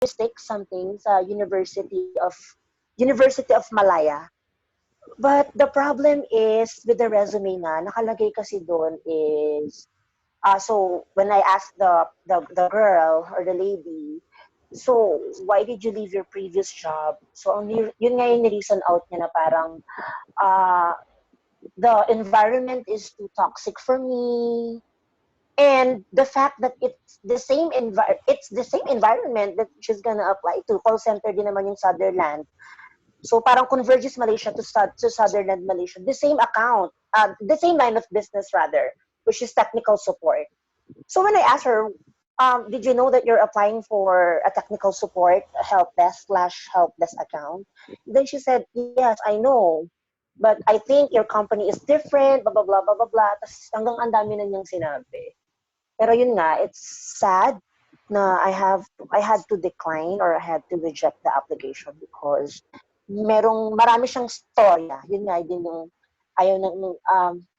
linguistics something sa University of Malaya. But the problem is with the resume na nakalagay kasi doon is so when I asked the girl or the lady, so why did you leave your previous job? So yun nga yung reason out niya na parang uh, the environment is too toxic for me, and the fact that it's the same environment that she's gonna apply to. Call center din naman yung Sutherland. So parang converges Malaysia to Sutherland Malaysia. The same account, the same line of business rather, which is technical support. So when I asked her, did you know that you're applying for a technical support help desk / help desk account? Then she said, yes, I know. But I think your company is different, blah, blah, blah, blah, blah, blah. Tapos hanggang ang dami na niyang sinabi. Pero yun nga, it's sad na I had to decline or I had to reject the application because marami siyang storya. Yun nga, din yung ayaw ng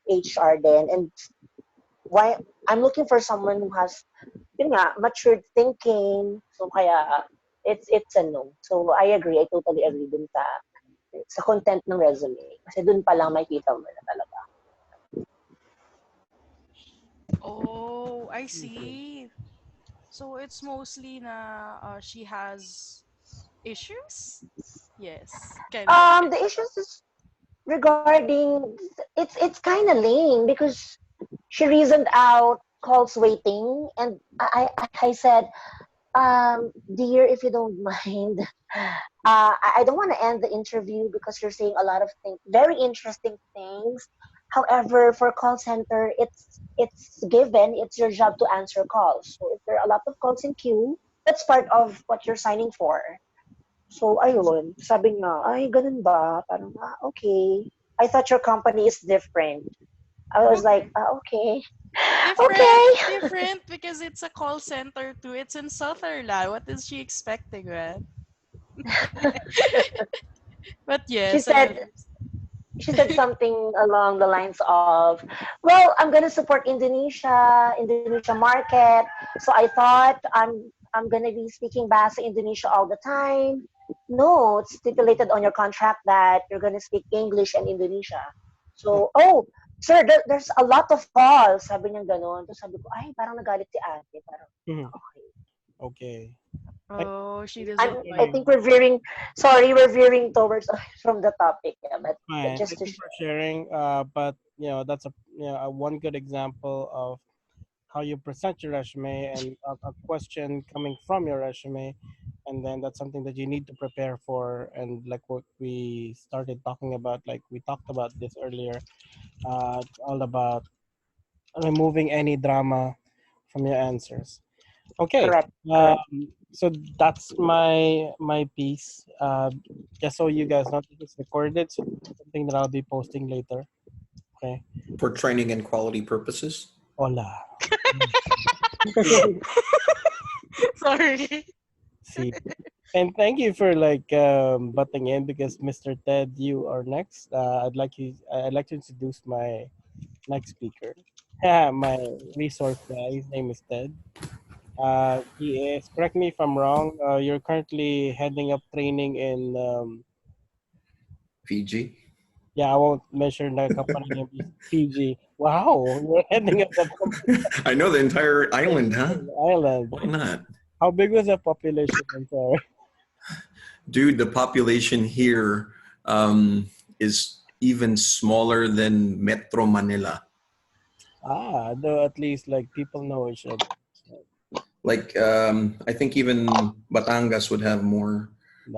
HR din. And why I'm looking for someone who has yun nga, matured thinking. So kaya it's a no. So I totally agree dun sa content ng resume. Kasi dun pa lang makita mo na talaga. Oh, I see. So it's mostly na she has issues? Yes. Kind of. The issues is regarding it's kind of lame because she reasoned out calls waiting, and I said, dear, if you don't mind, I don't want to end the interview because you're saying a lot of things, very interesting things. However, for call center, it's given, it's your job to answer calls. So if there are a lot of calls in queue, that's part of what you're signing for. So ayun, sabi nga, ay ganun ba? Parang okay. I thought your company is different. I was like, okay. Different, Okay. different because it's a call center too. It's in Sutherland. What is she expecting, man? But She yes, I said she said understand. something along the lines of, well, I'm gonna support Indonesia market. So I thought I'm gonna be speaking Bahasa Indonesia all the time. No, it's stipulated on your contract that you're gonna speak English and Indonesia. So, oh, sir, there's a lot of calls. Sabi niya ganun. Tapos sabi ko, ay, parang nagalit si ate. Parang, Mhm. okay. Okay. Oh, she doesn't I like. think we're veering towards from the topic. Yeah, but Fine. just Thank to you for share. sharing. But that's a one good example of how you present your resume and a question coming from your resume, and then that's something that you need to prepare for. And like what we started talking about, like we talked about this earlier, it's all about removing any drama from your answers. Okay. Correct, correct. So that's my piece. Just so you guys know, this is recorded, so something that I'll be posting later. Okay. For training and quality purposes. Hola. Sorry. See. And thank you for butting in because Mr. Ted, you are next. I'd like to introduce my next speaker. Yeah, my resource guy. His name is Ted. He is. Correct me if I'm wrong. You're currently heading up training in. Fiji. Yeah, I won't mention the company name. Is Fiji. Wow, you're heading up the I know the entire island, huh? island. Why not? How big was the population? I'm sorry. Dude, the population here is even smaller than Metro Manila. Though at least like people know each other. Like, I think even Batangas would have more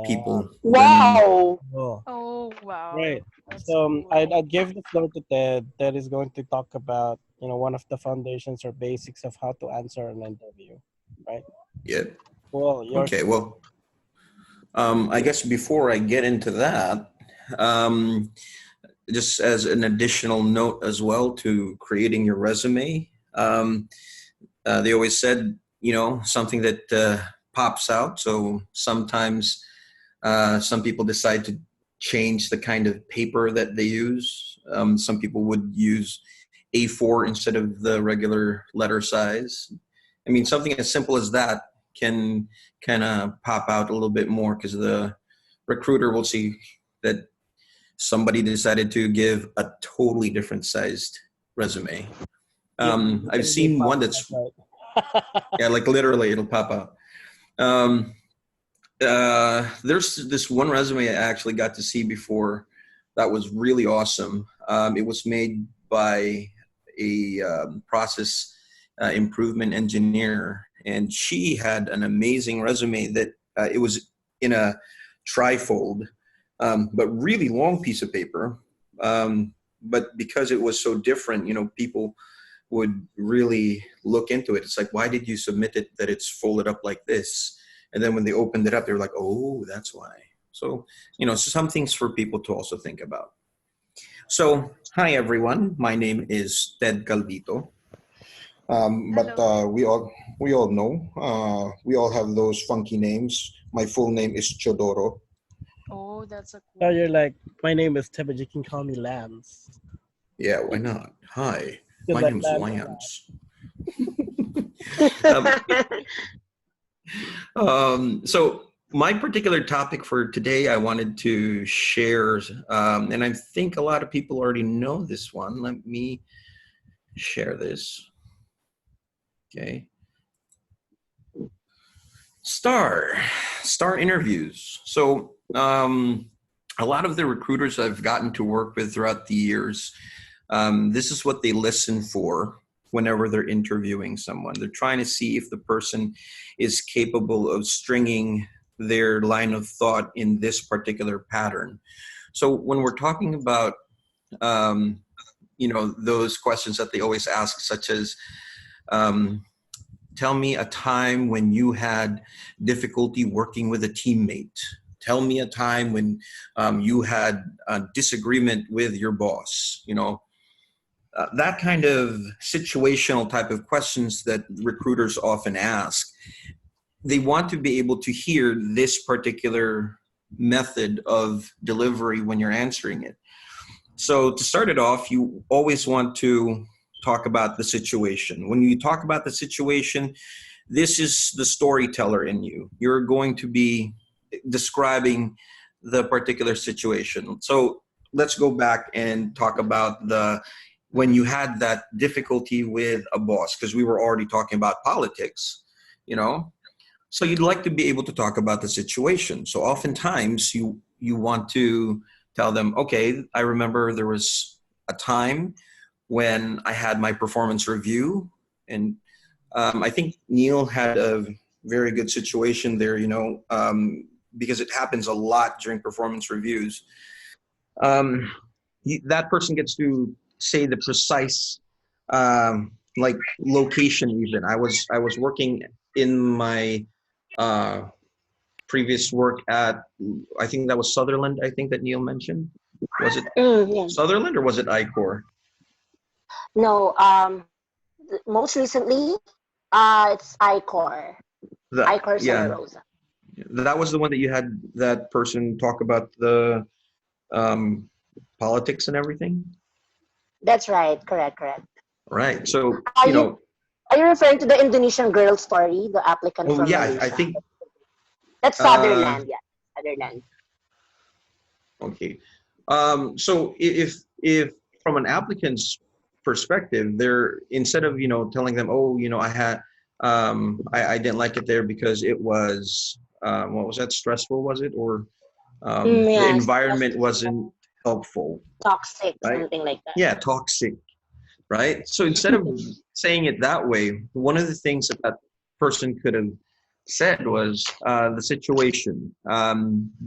people than. Wow. Oh, Oh, wow. right. That's So cool. I'd give the floor to Ted. Ted is going to talk about one of the foundations or basics of how to answer an interview, right? Yeah. Well, your Okay, well, I guess before I get into that, um, just as an additional note as well to creating your resume, they always said, something that pops out. So sometimes some people decide to change the kind of paper that they use. Some people would use A4 instead of the regular letter size. I mean, something as simple as that can kind of pop out a little bit more because the recruiter will see that somebody decided to give a totally different sized resume. I've seen one that's, yeah, like literally it'll pop out. There's this one resume I actually got to see before that was really awesome. It was made by a process improvement engineer, and she had an amazing resume that it was in a trifold, but really long piece of paper. But because it was so different, you know, people would really look into it. It's like, why did you submit it that it's folded up like this? And then when they opened it up, they were like, oh, that's why. So, you know, some things for people to also think about. So, hi, everyone. My name is Ted Calvito. But we all know, we all have those funky names. My full name is Chodoro. Oh, that's a So cool. you're like, my name is Tim, but you can call me Lance. Yeah, why not? Hi, You're my like name's Lance. So my particular topic for today, I wanted to share, and I think a lot of people already know this one. Let me share this. Okay. Star interviews. So a lot of the recruiters I've gotten to work with throughout the years, this is what they listen for whenever they're interviewing someone. They're trying to see if the person is capable of stringing their line of thought in this particular pattern. So when we're talking about, you know, those questions that they always ask, such as, tell me a time when you had difficulty working with a teammate. Tell me a time when you had a disagreement with your boss, you know. That kind of situational type of questions that recruiters often ask, they want to be able to hear this particular method of delivery when you're answering it. So to start it off, you always want to talk about the situation. When you talk about the situation, this is the storyteller in you. You're going to be describing the particular situation. So let's go back and talk about when you had that difficulty with a boss, because we were already talking about politics, you know. So you'd like to be able to talk about the situation. So oftentimes you want to tell them, okay, I remember there was a time when I had my performance review, and I think Neil had a very good situation there, you know, because it happens a lot during performance reviews. That person gets to say the precise like location. Even I was working in my previous work at, I think that was Sutherland. I think that Neil mentioned. Was it Yeah. Sutherland or was it ICOR? No, most recently, it's ICOR. ICOR Santa Yeah, Rosa. that was the one that you had that person talk about the um, politics and everything. That's right. Correct. Right. So, Are you you know, are you referring to the Indonesian girl story, the applicant oh from yeah, I Malaysia? think, That's uh, Sutherland. Yeah, Sutherland. okay. So if from an applicant's perspective, they're, instead of, you know, telling them, oh, you know, I didn't like it there because it was, what was that, stressful, was it? Or the Yeah, environment wasn't helpful, toxic, right? something like that. Yeah, toxic, right? So instead of saying it that way, one of the things that that person could have said was the situation,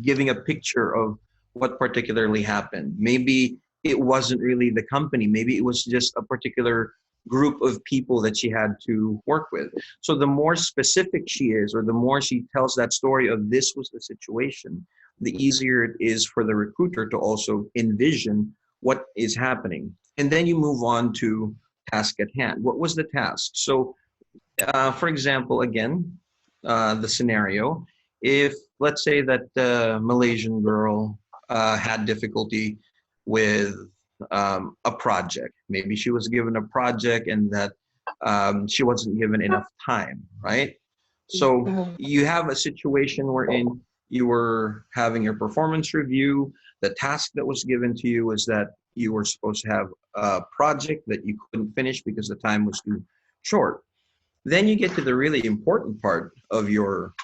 giving a picture of what particularly happened. Maybe it wasn't really the company. Maybe it was just a particular group of people that she had to work with. So the more specific she is, or the more she tells that story of this was the situation, the easier it is for the recruiter to also envision what is happening. And then you move on to task at hand. What was the task? So, for example, again, the scenario, if let's say that the Malaysian girl had difficulty with a project, maybe she was given a project and that she wasn't given enough time, right? So Mhm. you have a situation wherein you were having your performance review. The task that was given to you was that you were supposed to have a project that you couldn't finish because the time was too short. Then you get to the really important part of your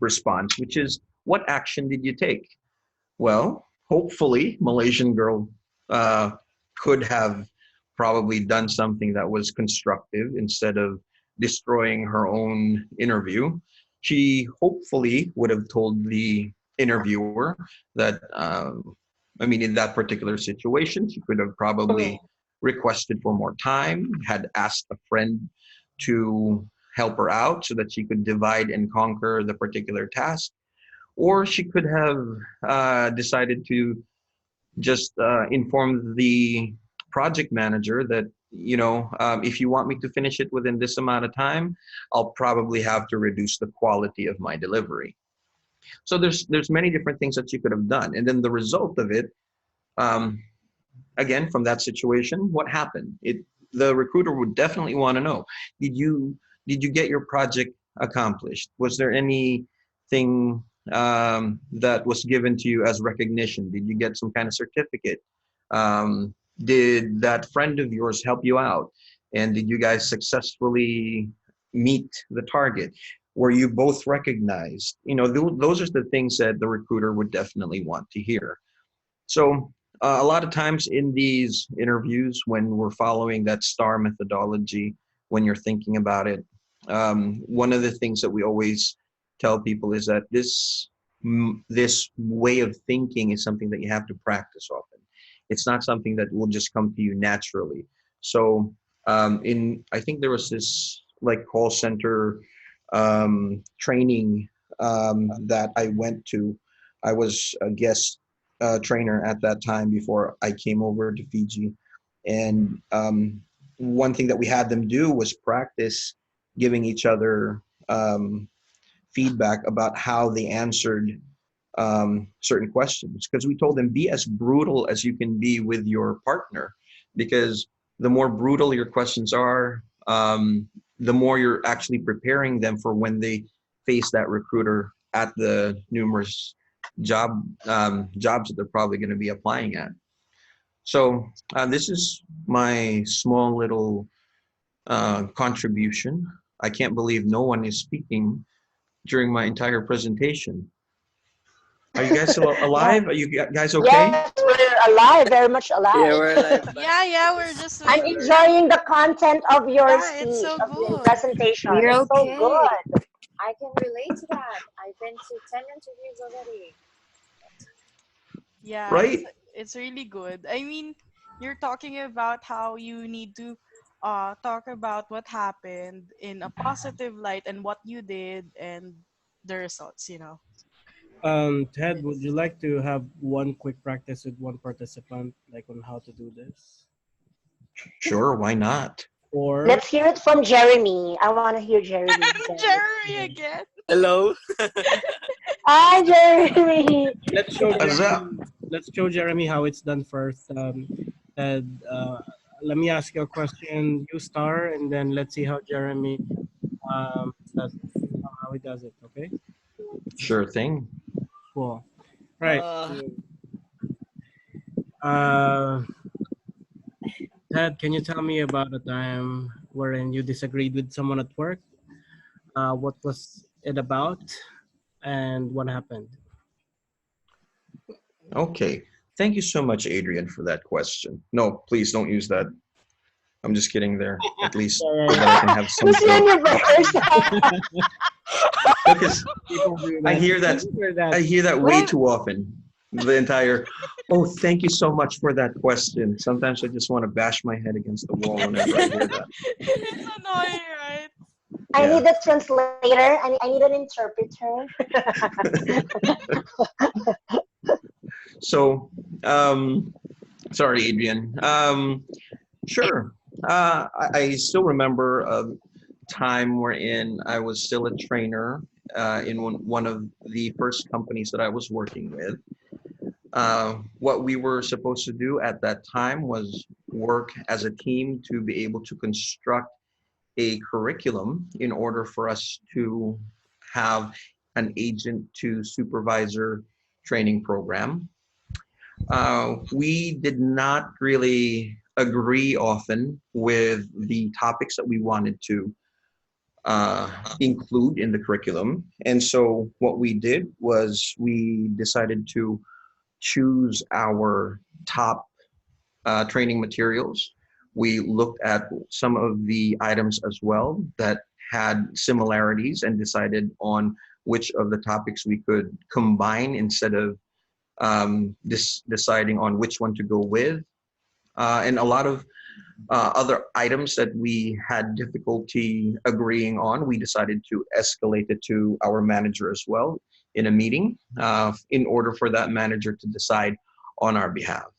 response, which is what action did you take? Well, hopefully, Malaysian girl uh, could have probably done something that was constructive instead of destroying her own interview. She hopefully would have told the interviewer that, I mean, in that particular situation, she could have probably requested for more time, had asked a friend to help her out so that she could divide and conquer the particular task, or she could have decided to just inform the project manager that, if you want me to finish it within this amount of time, I'll probably have to reduce the quality of my delivery. So there's many different things that you could have done, and then the result of it, um, again, from that situation, what happened? The recruiter would definitely want to know, did you get your project accomplished? Was there anything that was given to you as recognition? Did you get some kind of certificate? Did that friend of yours help you out? And did you guys successfully meet the target? Were you both recognized? Those are the things that the recruiter would definitely want to hear. So a lot of times in these interviews, when we're following that STAR methodology, when you're thinking about it, one of the things that we always tell people is that this way of thinking is something that you have to practice often. It's not something that will just come to you naturally. So I think there was this like call center training that I went to. I was a guest trainer at that time before I came over to Fiji. And one thing that we had them do was practice giving each other feedback about how they answered certain questions. Because we told them, be as brutal as you can be with your partner, because the more brutal your questions are, the more you're actually preparing them for when they face that recruiter at the numerous jobs that they're probably going to be applying at. So this is my small little contribution. I can't believe no one is speaking during my entire presentation. Are you guys still Yeah. alive? Are you guys okay? Yes, we're alive, very much Yeah, alive. we're alive, but Yeah, we're just I'm waiting. enjoying the content of your Yeah, it's speech, so of your good. presentation. We're It's so okay. good. I can relate to that. I've been to 10 interviews already. Yeah, it's Right? it's really good. I mean, you're talking about how you need to talk about what happened in a positive light and what you did and the results. Ted, would you like to have one quick practice with one participant, like on how to do this? Sure, why not? Or Let's hear it from Jeremy. I want to hear Jeremy again. Jeremy again. hello. Hi, Jeremy. let's show What's up? Jeremy. Let's show Jeremy how it's done first. Ted, let me ask you a question. You start, and then let's see how Jeremy does it. How he does it. Okay. Sure thing. Cool. Right. Uh, Uh, Ted, can you tell me about a time wherein you disagreed with someone at work? What was it about, and what happened? Okay. Thank you so much, Adrian, for that question. No, please don't use that. I'm just kidding there. At least Yeah, so yeah, that I can have some Who's joke. universe? Because People do I that. hear that People do that. I hear that way too often. The entire, oh, thank you so much for that question. Sometimes I just want to bash my head against the wall whenever I hear that. It's annoying, right? I Yeah. need a translator. I need an interpreter. So, sorry, Adrian. Sure. I still remember a time wherein I was still a trainer in one of the first companies that I was working with. What we were supposed to do at that time was work as a team to be able to construct a curriculum in order for us to have an agent to supervisor training program. We did not really agree often with the topics that we wanted to include in the curriculum. And so what we did was we decided to choose our top training materials. We looked at some of the items as well that had similarities and decided on which of the topics we could combine instead of deciding on which one to go with. And a lot of other items that we had difficulty agreeing on, we decided to escalate it to our manager as well in a meeting in order for that manager to decide on our behalf.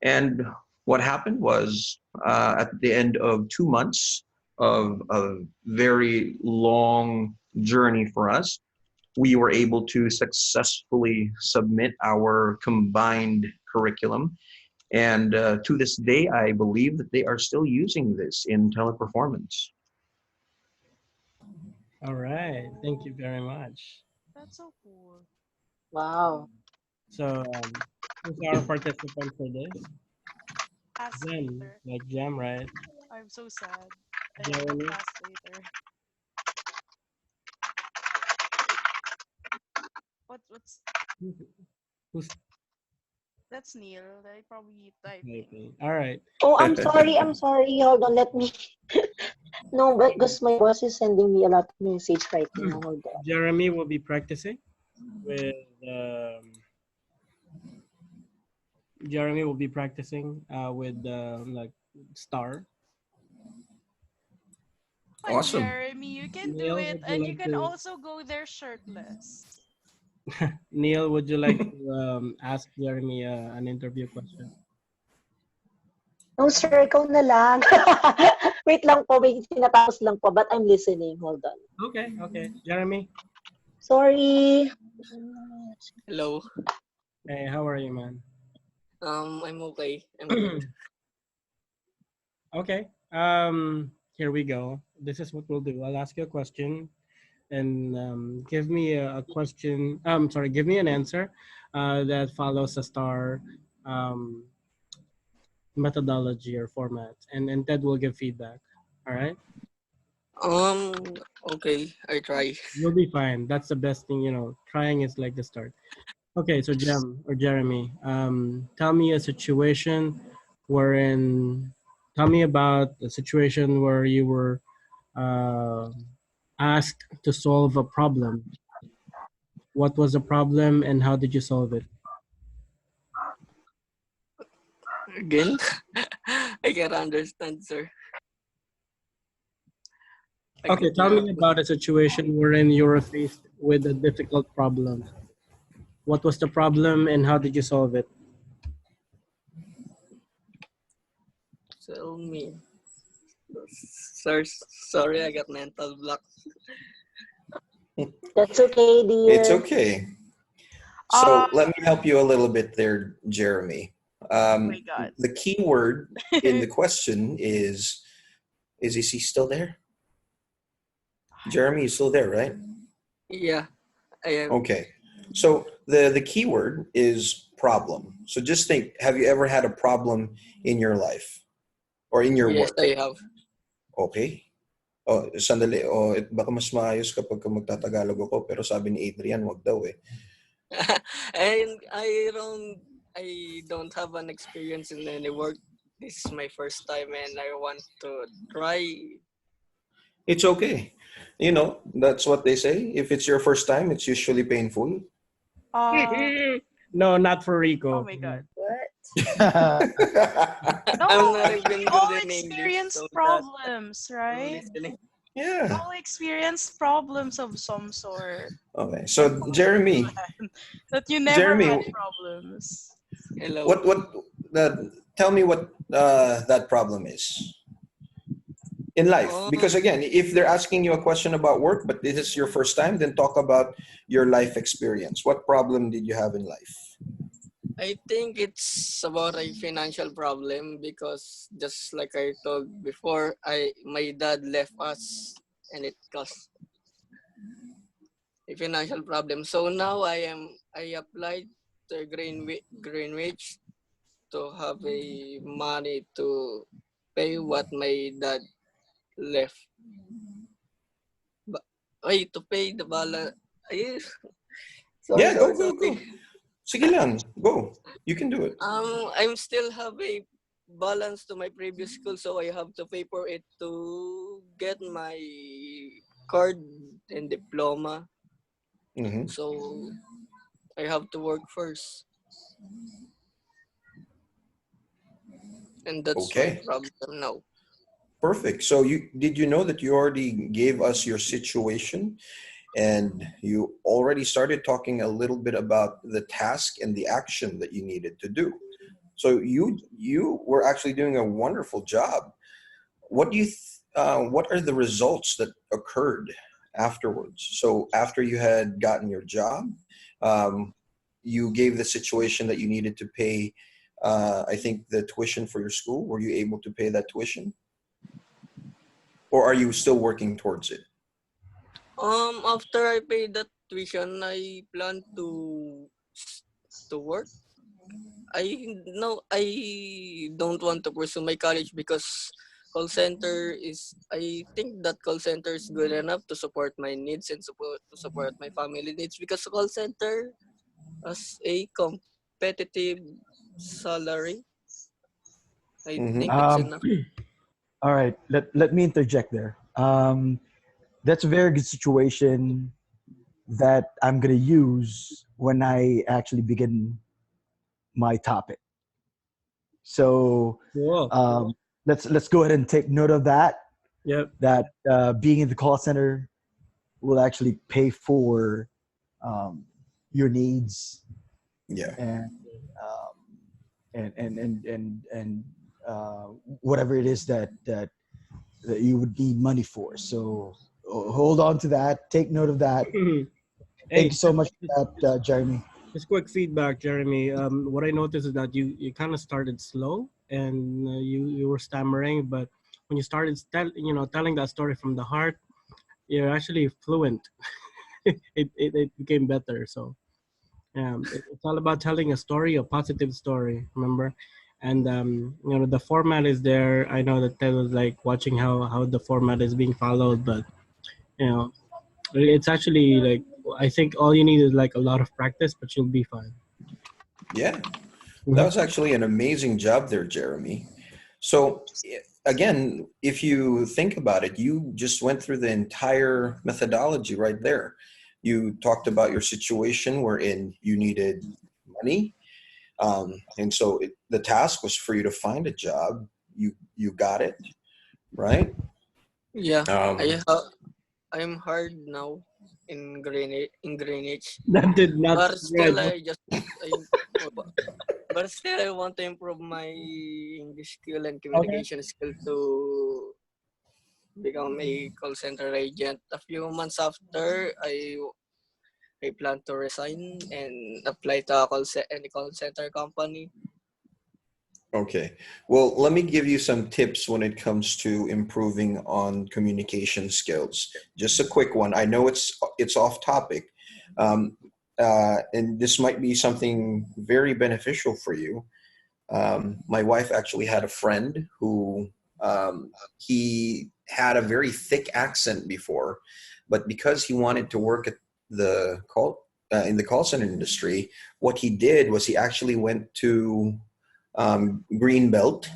And what happened was at the end of 2 months of a very long journey for us, we were able to successfully submit our combined curriculum. And to this day, I believe that they are still using this in teleperformance. All right. Thank you very much. That's so cool. Wow. So, who's our participant for this? Ask Jem, later. like Jem, right? I'm so sad. I have the Jeremy? class later. What's Who's who's that's Neil. They probably typing. typing? All right. Oh, I'm sorry. I'm sorry. Hold on. Let me. No, but because my boss is sending me a lot of message right now. Hold on. Jeremy will be practicing with Jeremy will be practicing with like Star. Come on, Awesome. Jeremy, you can do Neil, it, would you and you like can to? also go there shirtless. Neil, would you like to ask Jeremy an interview question? No, sir. Ikaw na lang. Wait lang po. May tinatapos lang po. But I'm listening. Hold on. Okay, okay. Jeremy, Sorry. Hello. hey, how are you, man? I'm okay. I'm good. Okay. Here we go. This is what we'll do. I'll ask you a question, and give me a question. Sorry, give me an answer that follows a star methodology or format, and Ted will give feedback. All right. Okay. I try. You'll be fine. That's the best thing, you know. Trying is like the start. Okay, so Jem or Jeremy, tell me a situation wherein, tell me about a situation where you were uh, asked to solve a problem. What was the problem and how did you solve it? Again? I can't understand, sir. Okay, Again tell na. me about a situation wherein you were faced with a difficult problem. What was the problem and how did you solve it? Tell me. Sir, sorry, I got mental block. That's okay, It's dear. okay. Uh, So let me help you a little bit there, Jeremy. oh my god. The key word in the question is he still there? Jeremy is still there, right? Yeah, I am. Okay. So the key word is problem. So just think, have you ever had a problem in your life or in your Yes, work? I have. Okay. Oh, sandali. Oh, baka mas maayos kapag ka magtatagalog ako, pero sabi ni Adrian, wag daw eh. And I don't have an experience in any work. This is my first time and I want to try. It's okay. You know, that's what they say. If it's your first time, it's usually painful. Uh, No, not for oh Rico. my god. What? No, I'm not we even all good in English, experience so that problems, I'm right? listening. We Yeah. all experience problems of some sort. Okay. And So Jeremy, that you never had Jeremy, problems. Hello. what tell me what that problem is in life, Um, because again, if they're asking you a question about work but this is your first time, then talk about your life experience. What problem did you have in life? I think it's about a financial problem because just like I told before, I my dad left us and it caused a financial problem. So now I applied to Greenwich to have a money to pay what my dad left. But to pay the balance. Ay, sorry, Yeah, sorry, go, go, sorry. go. Sige lang, go. You can do it. I'm still have a balance to my previous school, so I have to pay for it to get my card and diploma. Hmm. So I have to work first, and that's my Okay, problem now. perfect. So you know that you already gave us your situation, and you already started talking a little bit about the task and the action that you needed to do. So you were actually doing a wonderful job. What do what are the results that occurred afterwards? So after you had gotten your job, um, you gave the situation that you needed to pay. I think the tuition for your school. Were you able to pay that tuition, or are you still working towards it? After I pay that tuition, I plan to work. I don't want to pursue my college because call center is I think that call center is good enough to support my needs and support my family needs because call center as a competitive salary, I Mm-hmm. think it's enough. All right, let me interject there. That's a very good situation that I'm gonna use when I actually begin my topic. So Cool. let's go ahead and take note of that. Yep. That being in the call center will actually pay for um, your needs Yeah. and um, and whatever it is that you would need money for. So hold on to that. Take note of that. Thank Hey, you so much for that, Jeremy. just quick feedback, Jeremy. What I noticed is that you kind of started slow and you were stammering, but when you started telling that story from the heart, you're actually fluent. It became better. So it's all about telling a story, a positive story. Remember, and the format is there. I know that Ted was like watching how the format is being followed, but you know it's actually like I think all you need is like a lot of practice, but you'll be fine. Yeah. That Mhm. was actually an amazing job there, Jeremy. So again, if you think about it, you just went through the entire methodology right there. You talked about your situation wherein you needed money, and so the task was for you to find a job. You got it, right? Yeah, Um, I'm hard now in Greenwich, That did not but still spread. but still I want to improve my English skill and Okay. communication skill to become a call center agent. A few months after, I plan to resign and apply to any call center company. okay. Well, let me give you some tips when it comes to improving on communication skills. Just a quick one. I know it's off topic, um, and this might be something very beneficial for you. My wife actually had a friend who he had a very thick accent before, but because he wanted to work at the call in the call center industry, what he did was he actually went to Greenbelt.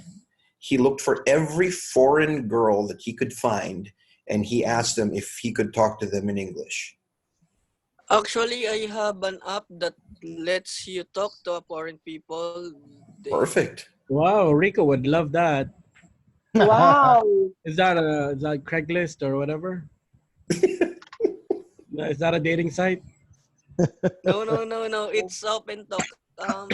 He looked for every foreign girl that he could find, and he asked them if he could talk to them in English. Actually, I have an app that lets you talk to foreign people. They Perfect. Wow, Rico would love that. Wow. Is that Craigslist or whatever? Is that a dating site? no. It's open talk.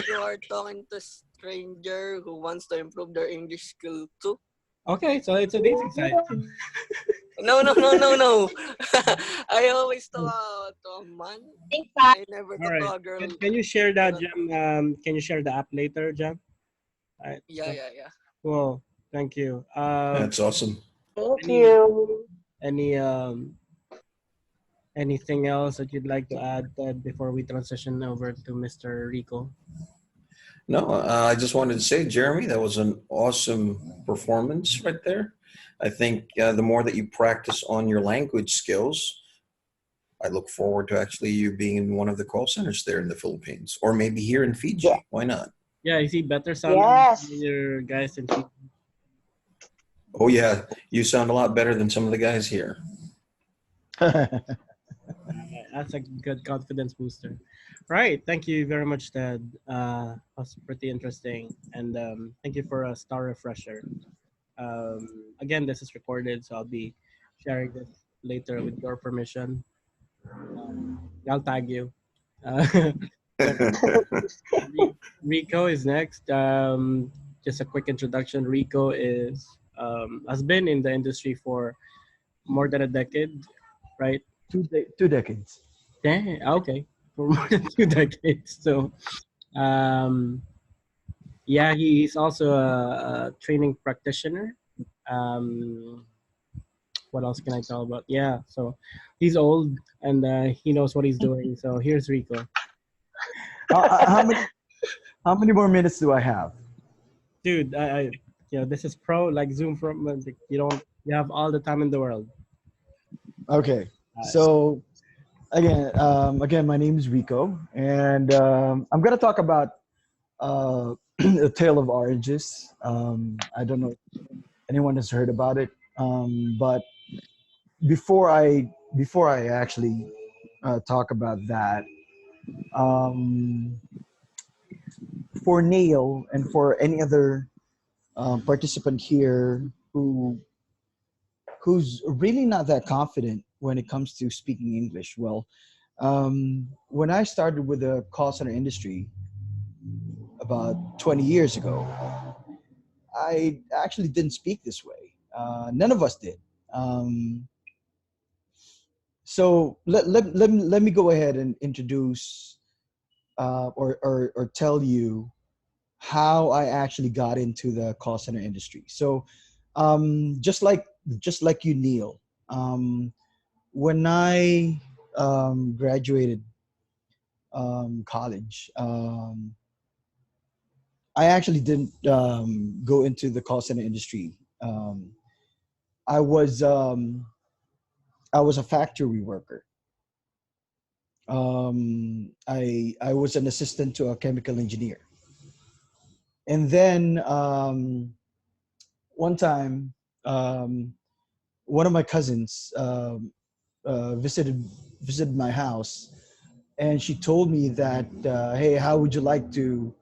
You are talking to stranger who wants to improve their English skill too. Okay, so it's a dating site. No, no, no, no, no. I always talk to a man. Think that. I never All talk to right. a girl. Can you share that, But Jem? Can you share the app later, Jem? All right. yeah, yeah, yeah. Cool. Thank you. That's awesome. Thank Any you. any anything else that you'd like to add, Ted, before we transition over to Mr. Rico? No, I just wanted to say, Jeremy, that was an awesome performance right there. I think the more that you practice on your language skills, I look forward to actually you being in one of the call centers there in the Philippines, or maybe here in Yeah. Fiji. Why not? Yeah, you see better sounding Yes. your guys in Fiji. Oh yeah, you sound a lot better than some of the guys here. That's a good confidence booster. Right. Thank you very much, Ted. That's pretty interesting. And thank you for a star refresher. Again, this is recorded, so I'll be sharing this later with your permission. I'll tag you. So Rico is next. Just a quick introduction. Rico is has been in the industry for more than a decade, right? 2 decades. Yeah, okay, for more than 2 decades. So, um, yeah, he's also a training practitioner. Um, what else can I tell about? Yeah, so he's old and he knows what he's doing. So here's Rico. How many more minutes do I have? Dude, this is pro like Zoom from you have all the time in the world. Okay. Uh, So again, my name is Rico, and I'm gonna talk about a tale of oranges. I don't know if anyone has heard about it, but before I actually talk about that, um, for Neil and for any other participant here who's really not that confident when it comes to speaking English, well, when I started with the call center industry about 20 years ago, I actually didn't speak this way. None of us did. Um, so let me go ahead and introduce or tell you how I actually got into the call center industry. So just like you, Neil, when I graduated college, I actually didn't go into the call center industry. Um, I was um, I was a factory worker. I was an assistant to a chemical engineer, and then one time, um, one of my cousins visited my house, and she told me that, hey, how would you like to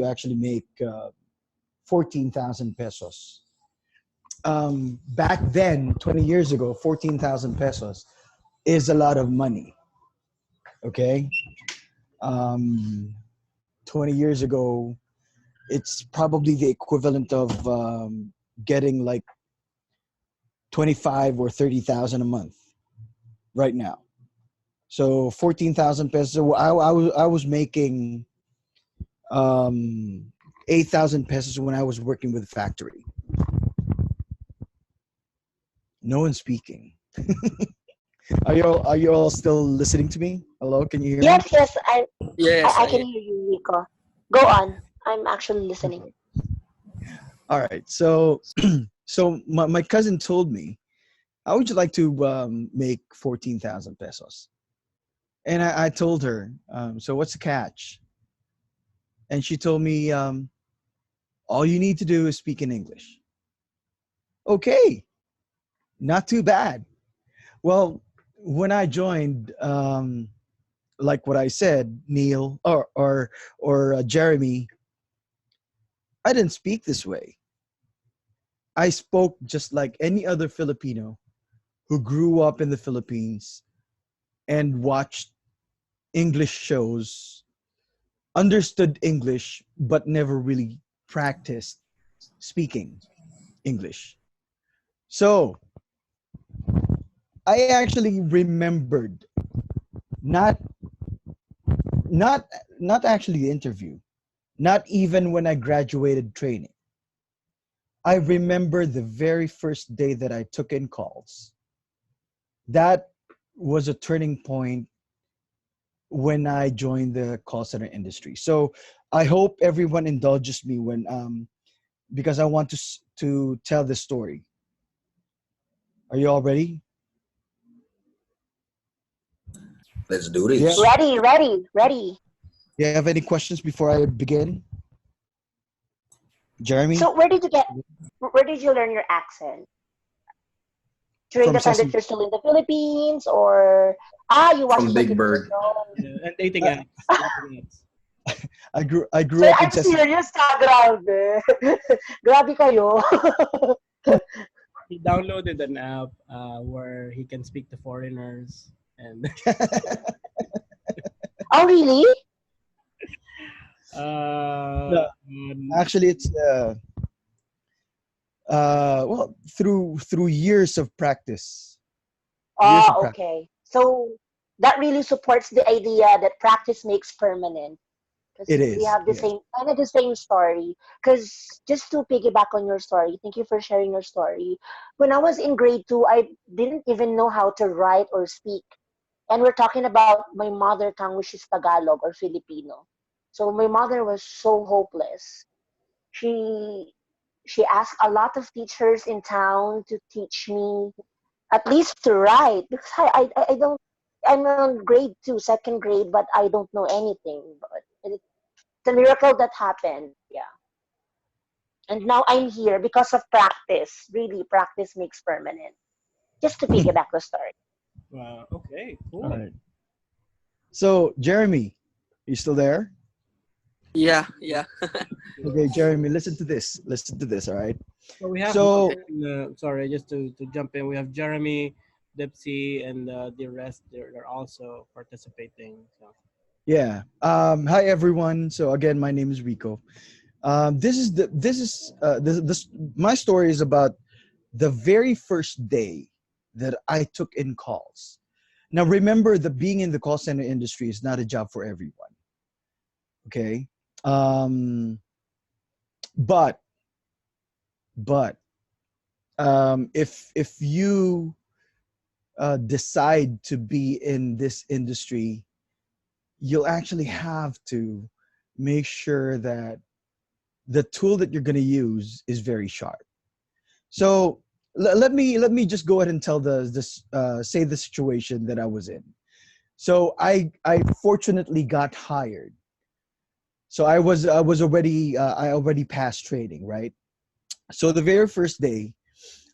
actually make 14,000 pesos? Back then, 20 years ago, 14,000 pesos is a lot of money. Okay. Um, 20 years ago, it's probably the equivalent of getting like 25 or 30,000 a month right now. So 14,000 pesos. So I was making 8,000 pesos when I was working with factory. No one's speaking. Are you all still listening to me? Hello, can you hear me? Yes, yes, Yes, I can hear you, Rico. Go on. I'm actually listening. All right. So my cousin told me, how would you like to make 14,000 pesos? And I told her, so what's the catch? And she told me, all you need to do is speak in English. Okay, not too bad. Well, when I joined, like what I said, Neil or Jeremy, I didn't speak this way. I spoke just like any other Filipino who grew up in the Philippines and watched English shows, understood English, but never really practiced speaking. English. So I actually remembered not not not actually the interview, not even when I graduated training. I remember the very first day that I took in calls. That was a turning point when I joined the call center industry. So I hope everyone indulges me when because I want to tell this story. Are you all ready? Let's do Do you have, this. Ready, ready, ready. do you have any questions before I begin, Jeremy? So where did you learn your accent? During From the time that Sesame. you're still in the Philippines, or you watch From it on Big TV Bird. show? Yeah, and dating Uh, apps. Dating apps. I So grew up in I'm Sesame. serious ka, grabe. Grabe kayo. He downloaded an app where he can speak to foreigners, and Oh, really? No, um, actually, it's well through years of practice. Years of Oh, practice. okay. So that really supports the idea that practice makes permanent. Because It we is. have the Yes. same kind of the same story. Because just to piggyback on your story, thank you for sharing your story. When I was in grade two, I didn't even know how to write or speak. And we're talking about my mother tongue, which is Tagalog or Filipino. So my mother was so hopeless. She she asked a lot of teachers in town to teach me at least to write because I don't. I'm on grade two, second grade, but I don't know anything. But it's a miracle that happened. Yeah. And now I'm here because of practice. Really, practice makes permanent. Just to piggyback the story. okay, All cool. right. So, Jeremy, you still there? Yeah, yeah. Okay, Jeremy, listen to this. Listen to this. All right. So we have more So, Okay. than, sorry, just to jump in, we have Jeremy, Dipsy, and the rest. They're also participating. So yeah. Hi everyone. So again, my name is Rico. This my story is about the very first day that I took in calls. Now, remember that being in the call center industry is not a job for everyone. Okay. Um, but but if you decide to be in this industry, you'll actually have to make sure that the tool that you're going to use is very sharp. So let me just go ahead and tell this say the situation that I was in. So I fortunately got hired. So I was already I already passed training, right? So the very first day,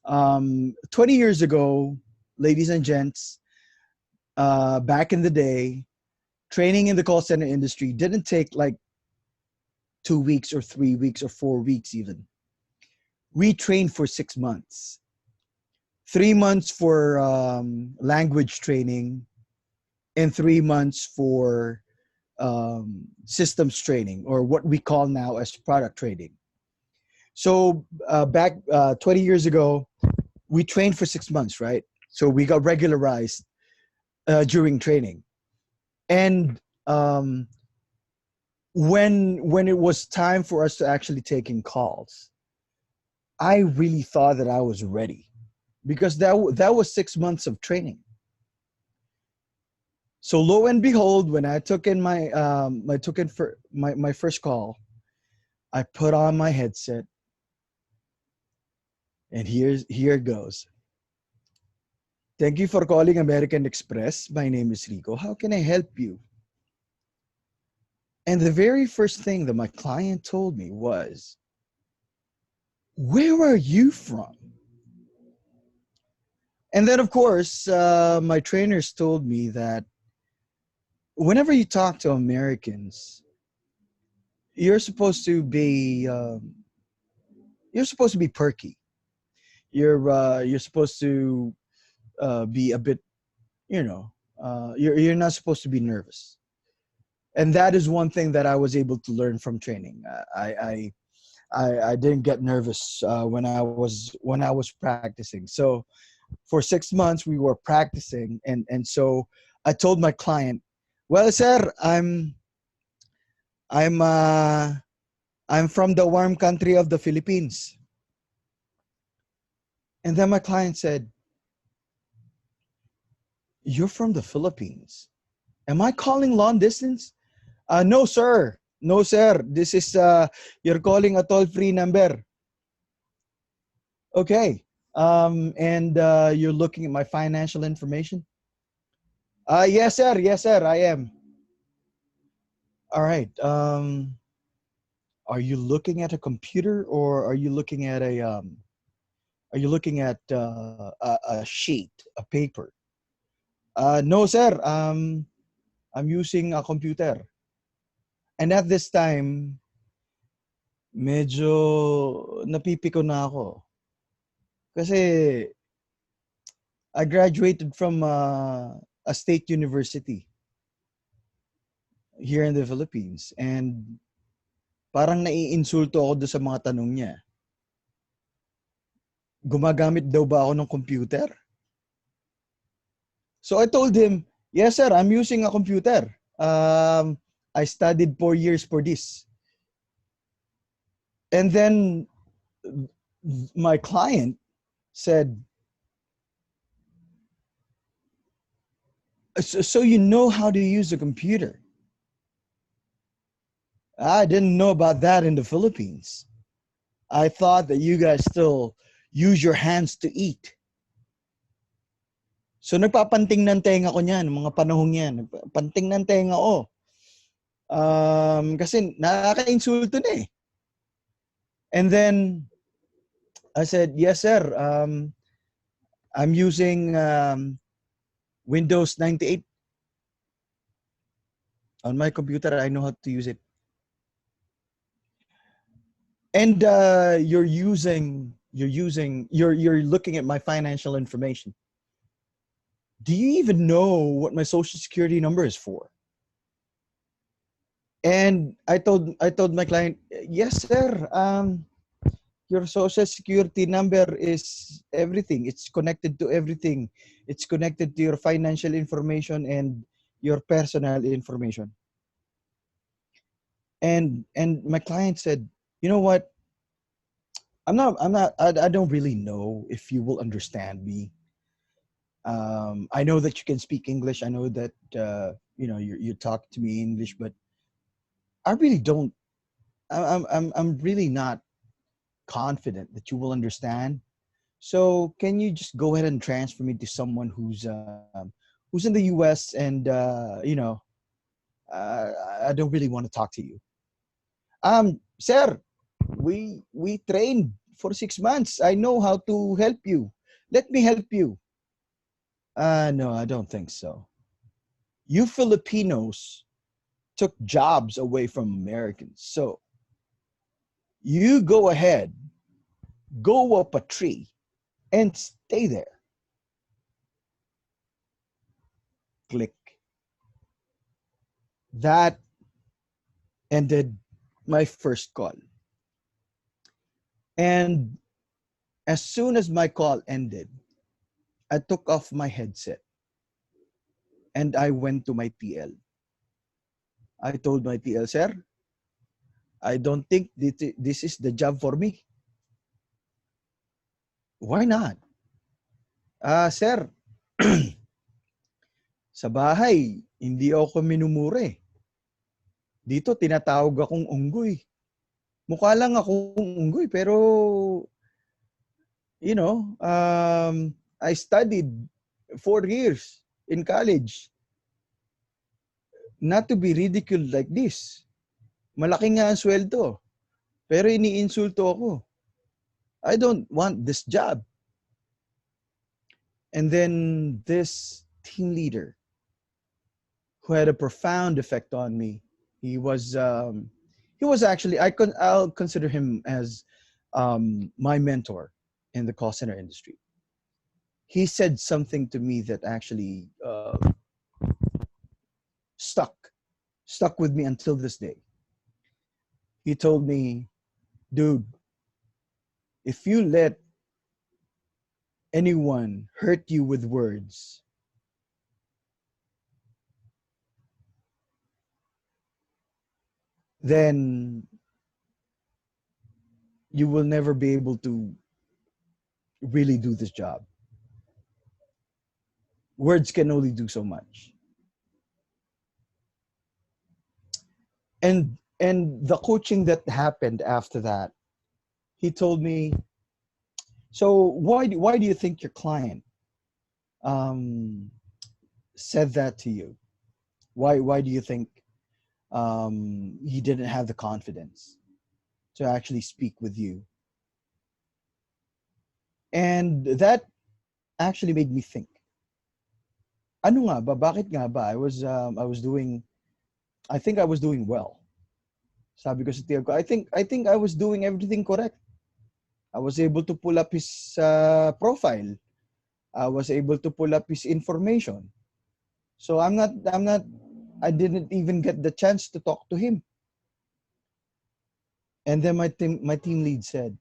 20 years ago, ladies and gents, back in the day, training in the call center industry didn't take like 2 weeks or 3 weeks or 4 weeks even. We trained for 6 months. 3 months for language training and 3 months for systems training, or what we call now as product training. So back 20 years ago, we trained for 6 months, right? So we got regularized during training. And when it was time for us to actually take in calls, I really thought that I was ready because that was 6 months of training. So lo and behold, when I took in I took in for my first call, I put on my headset, and here it goes. Thank you for calling American Express. My name is Rico. How can I help you? And the very first thing that my client told me was, "Where are you from?" And then, of course, my trainers told me that whenever you talk to Americans, you're supposed to be you're supposed to be perky. You're supposed to be a bit, you know, you're not supposed to be nervous. And that is one thing that I was able to learn from training. I didn't get nervous when I was practicing. So for 6 months we were practicing, and so I told my client, "Well, sir, I'm uh, I'm from the warm country of the Philippines." And then my client said, "You're from the Philippines? Am I calling long distance?" No, sir. No, sir. This is you're calling a toll-free number. Okay. And you're looking at my financial information? Yes, sir. Yes, sir. I am. All right. Are you looking at a computer, or are you looking at a sheet, a paper? No, sir. I'm using a computer. And at this time, medyo napipiko na ako. Kasi I graduated from a state university here in the Philippines, and parang naiinsulto ako doon sa mga tanong niya. Gumagamit daw ba ako ng computer? So I told him, "Yes, sir, I'm using a computer. I studied 4 years for this." And then my client said, so you know how to use a computer? I didn't know about that in the Philippines. I thought that you guys still use your hands to eat. So nagpapanting ng tenga ko niyan, mga panahong yan. Nagpapanting ng tenga ko. Kasi nakaka-insulto na eh. And then I said, "Yes, sir. I'm using Windows 98 on my computer. I know how to use it." And you're looking at my financial information. Do you even know what my social security number is for? And I told my client, "Yes, sir. Your social security number is everything. It's connected to everything. It's connected to your financial information and your personal information." And my client said, "You know what? I don't really know if you will understand me. I know that you can speak English. I know that you talk to me English, but I really don't. I'm really not confident that you will understand. So can you just go ahead and transfer me to someone who's in the U.S. and I don't really want to talk to you." Sir, we trained for 6 months. I know how to help you. Let me help you. No, I don't think so. You Filipinos took jobs away from Americans. So you go ahead, go up a tree, and stay there. Click. That ended my first call. And as soon as my call ended, I took off my headset and I went to my TL. I told my TL, "Sir, I don't think this is the job for me." "Why not?" Sir, sa bahay, hindi ako minumure. Dito, tinatawag akong unggoy. Mukha lang akong unggoy, pero, I studied 4 years in college. Not to be ridiculed like this. Malaki nga ang sweldo, pero iniinsulto ako. I don't want this job. And then this team leader, who had a profound effect on me, he was actually, I'll consider him as my mentor in the call center industry. He said something to me that actually stuck with me until this day. He told me, dude, if you let anyone hurt you with words, then you will never be able to really do this job. Words can only do so much. And the coaching that happened after that, he told me, so why do you think your client um, said that to you? Why do you think he didn't have the confidence to actually speak with you? And that actually made me think. Ano nga ba? Bakit nga ba? I think I was doing well. Sabi ko sa tiyan ko, I think I was doing everything correct. I was able to pull up his profile. I was able to pull up his information. So I didn't even get the chance to talk to him. And then my team lead said,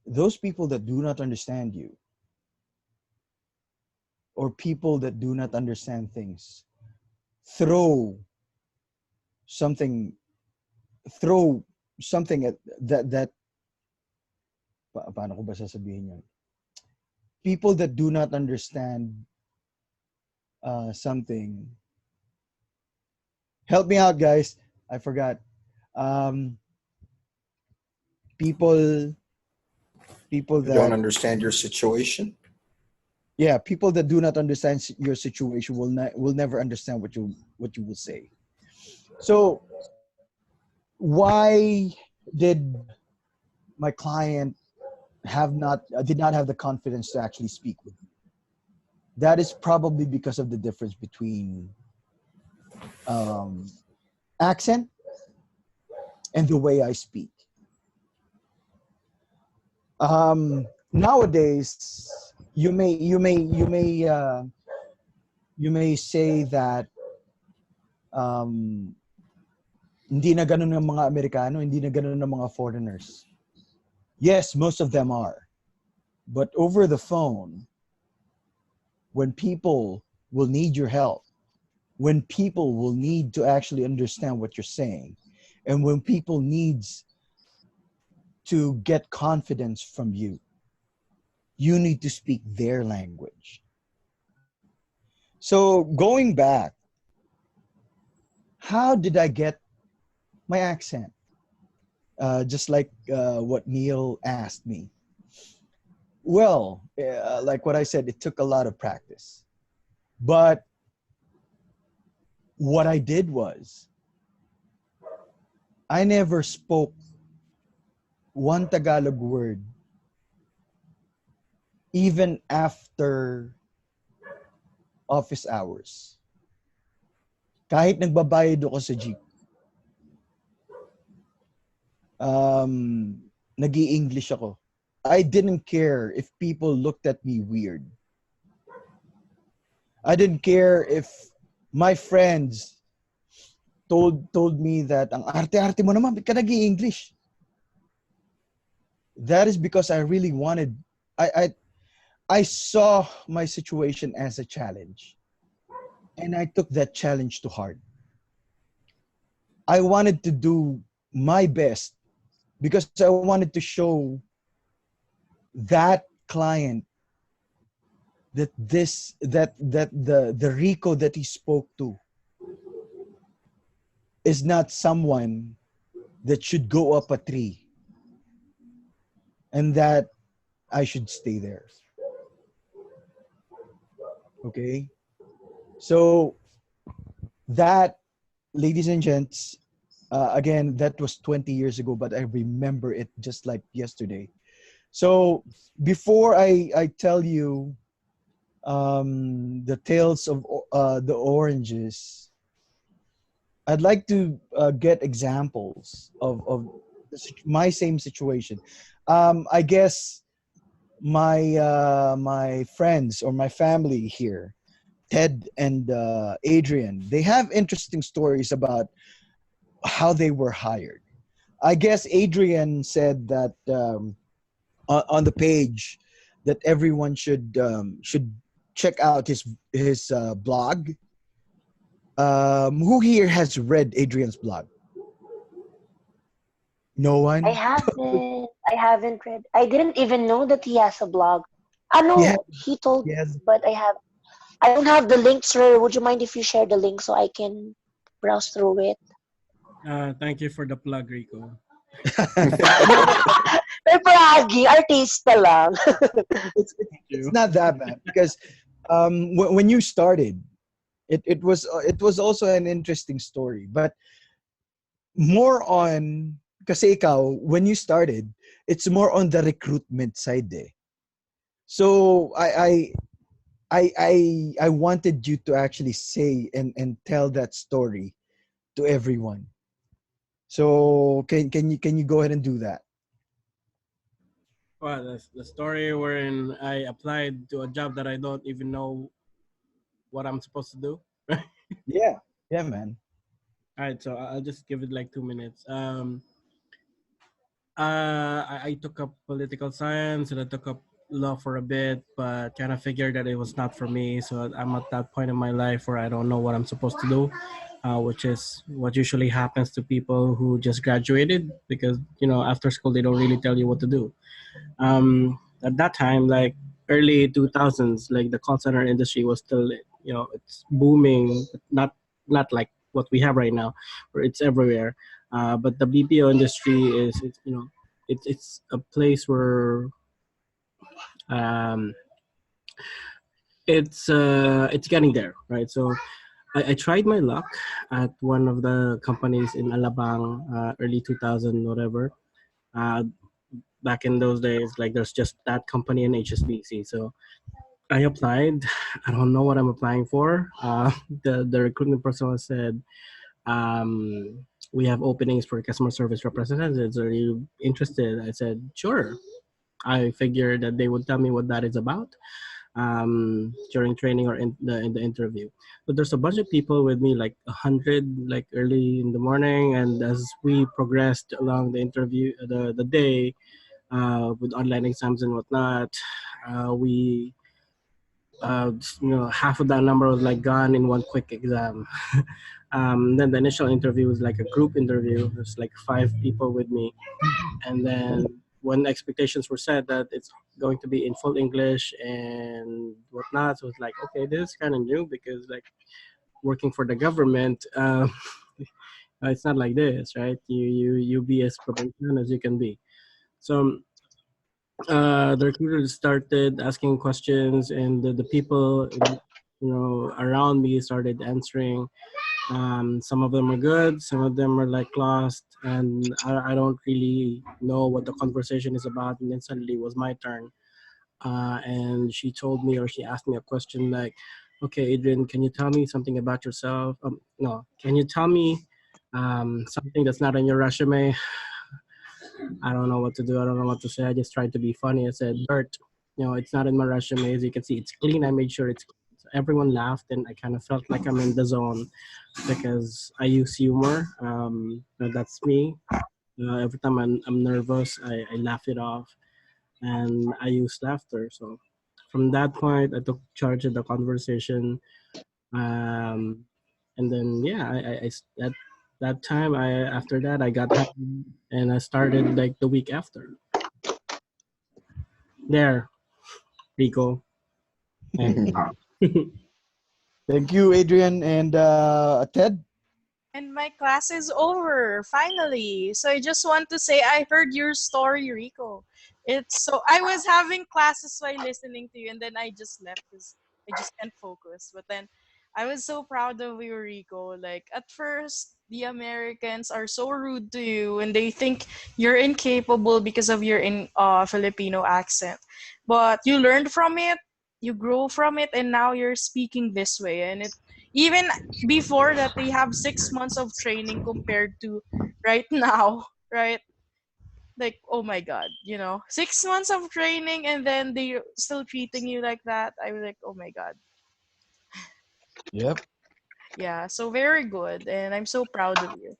those people that do not understand you, or people that do not understand things, throw something throw something at that paano ko ba sasabihin yun? People that do not understand something. Help me out, guys. I forgot. Um, people You don't that, understand your situation. yeah, people that do not understand your situation will never understand what you will say. So why did my client did not have the confidence to actually speak with me? That is probably because of the difference between um, accent and the way I speak. Nowadays, you may say that um, hindi na ganun ng mga Amerikano, hindi na ganun ng mga foreigners. Yes, most of them are. But over the phone, when people will need your help, when people will need to actually understand what you're saying, and when people needs to get confidence from you, you need to speak their language. So going back, how did I get my accent? Just like what Neil asked me. Well, like what I said, it took a lot of practice. But what I did was, I never spoke one Tagalog word even after office hours. Kahit nagbabayad ako sa jeep, nag-i-English ako. I didn't care if people looked at me weird. I didn't care if my friends told me that ang arte-arte mo naman, ba't ka nag-i-English? That is because I really wanted, I saw my situation as a challenge. And I took that challenge to heart. I wanted to do my best because I wanted to show that client that the Rico that he spoke to is not someone that should go up a tree and that I should stay there. Okay? So that, ladies and gents, again, that was 20 years ago, but I remember it just like yesterday. So before I tell you the tales of the oranges, I'd like to get examples of my same situation. I guess my friends or my family here, Ted and Adrian, they have interesting stories about how they were hired. I guess Adrian said that on the page that everyone should check out his blog. Who here has read Adrian's blog? No I one. haven't. I haven't read. I didn't even know that he has a blog. Ah, He has. no, he told He me, has. but I have. I don't have the link, sir. Would you mind if you share the link so I can browse through it? Thank you for the plug, Rico. May palagi, artista lang. Thank It's you. not that bad because when you started, it was also an interesting story, but more on kasi ikaw, when you started, it's more on the recruitment side eh. So I wanted you to actually say and tell that story to everyone. So can you go ahead and do that? Well, that's the story wherein I applied to a job that I don't even know what I'm supposed to do. Yeah. Yeah, man. All right, so I'll just give it like 2 minutes. I took up political science and I took up law for a bit, but kind of figured that it was not for me. So I'm at that point in my life where I don't know what I'm supposed to do, which is what usually happens to people who just graduated because, after school, they don't really tell you what to do. At that time, like early 2000s, like the call center industry was still, it's booming, but not like what we have right now, where it's everywhere. But the BPO industry it's a place where um, it's getting there, right? So I tried my luck at one of the companies in Alabang, early 2000, whatever. Uh, Back in those days, like there's just that company in HSBC. So I applied. I don't know what I'm applying for. The recruitment person said, "We have openings for customer service representatives. Are you interested?" I said, "Sure." I figured that they would tell me what that is about during training or in the interview. But there's a bunch of people with me, like 100, like early in the morning, and as we progressed along the interview, the day, with online exams and whatnot, we half of that number was like gone in one quick exam. Then the initial interview was like a group interview. There's like 5 people with me, and then when expectations were set that it's going to be in full English and whatnot, so it's like, okay, this is kind of new because like working for the government, it's not like this, right? You be as professional as you can be. So the recruiter started asking questions, and the people around me started answering. Some of them are good, some of them are like lost, and I don't really know what the conversation is about. And then suddenly it was my turn, and she told me, or she asked me a question like, "Okay, Adrian, can you tell me something about yourself? No, can you tell me something that's not on your resume?" I don't know what to do. I don't know what to say. I just tried to be funny. I said, "Dirt." It's not in my resume. As you can see, it's clean. I made sure it's clean. So everyone laughed, and I kind of felt like I'm in the zone because I use humor. That's me. Every time I'm nervous, I laugh it off, and I use laughter. So from that point, I took charge of the conversation. Um, and then, yeah, at that time, after that, I got hired, and I started like the week after. There, Rico. And Thank you, Adrian and Ted. And my class is over, finally. So I just want to say I heard your story, Rico. It's so I was having classes while listening to you, and then I just left because I just can't focus. But then I was so proud of you, Rico. Like at first, the Americans are so rude to you, and they think you're incapable because of your Filipino accent. But you learned from it, you grow from it, and now you're speaking this way, and it even before that they have 6 months of training compared to right now, right? Like, oh my god, 6 months of training and then they still treating you like that. I was like, oh my god. Yep. Yeah, so very good, and I'm so proud of you.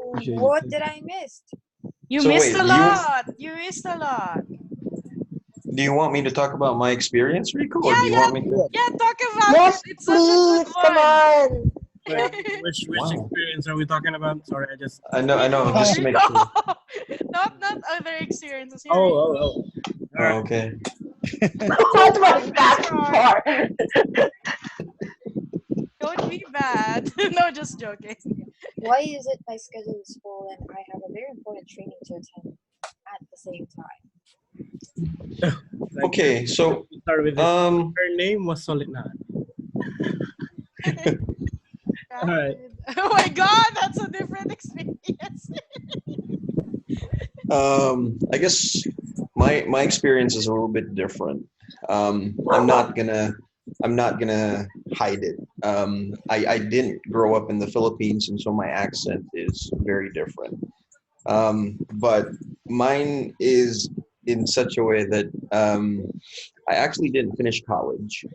Appreciate it. What Thank did you. I miss? You So missed wait, a lot. You missed a lot. do you want me to talk about my experience, Rico, or Yeah, do you yeah, want me to? yeah. Talk about it. Yes, It's such a good please. Come one. on. Wait, which Wow. experience are we talking about? Sorry, I just. I know. Rico, Just to make Rico. sure. Not other experiences. Here, Oh, Rico. oh, oh. All Oh, right. okay. What was Let's that start. for? Don't be bad. No, just joking. Why is it my schedule is full and I have a very important training to attend at the same time? Like, Okay. So we start with this. um. Her name was Solinan. All right. Oh my god, that's a different experience. I guess my experience is a little bit different. I'm not gonna hide it. I didn't grow up in the Philippines, and so my accent is very different. But mine is in such a way that I actually didn't finish college.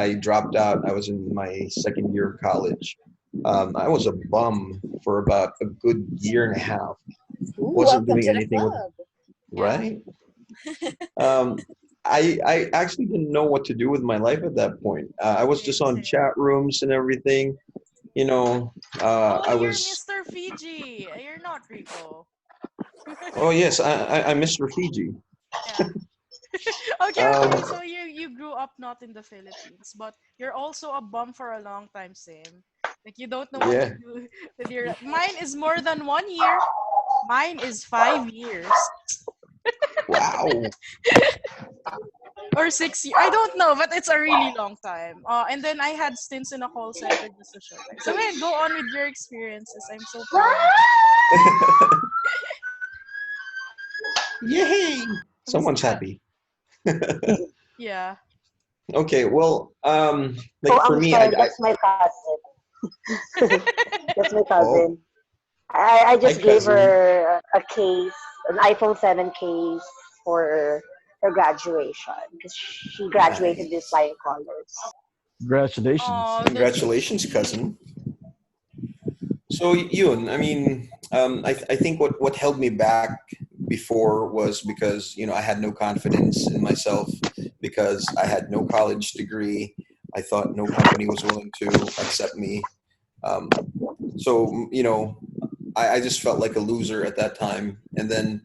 I dropped out. I was in my second year of college. I was a bum for about a good year and a half. Ooh, Wasn't welcome doing to the anything with club. Yeah. right. I actually didn't know what to do with my life at that point. I was just Same, on same. chat rooms and everything. You know, Oh, I you're was. Mr. Fiji. You're not Rico. Oh yes, I'm Mr. Fiji. Yeah. Okay, okay. Um, So you grew up not in the Philippines, but you're also a bum for a long time, same. Like you don't know what to yeah. do with your. Mine is more than 1 year. Mine is 5 years Wow. or 6 years. I don't know, but it's a really long time. And then I had stints in a call center just a short time. So man, go on with your experiences. I'm so proud of Yay! you. Who's Someone's that? happy. Yeah. Okay, well, Oh, like for I'm me, sorry. That's my cousin. That's my oh, cousin. I hi just gave cousin. her a case, an iPhone 7 case for her graduation because she graduated with Nice. flying colors. Congratulations. Oh, that's so Congratulations, sweet. cousin. So Yun, I mean, I think what held me back before was because I had no confidence in myself because I had no college degree. I thought no company was willing to accept me. Um, so I just felt like a loser at that time. And then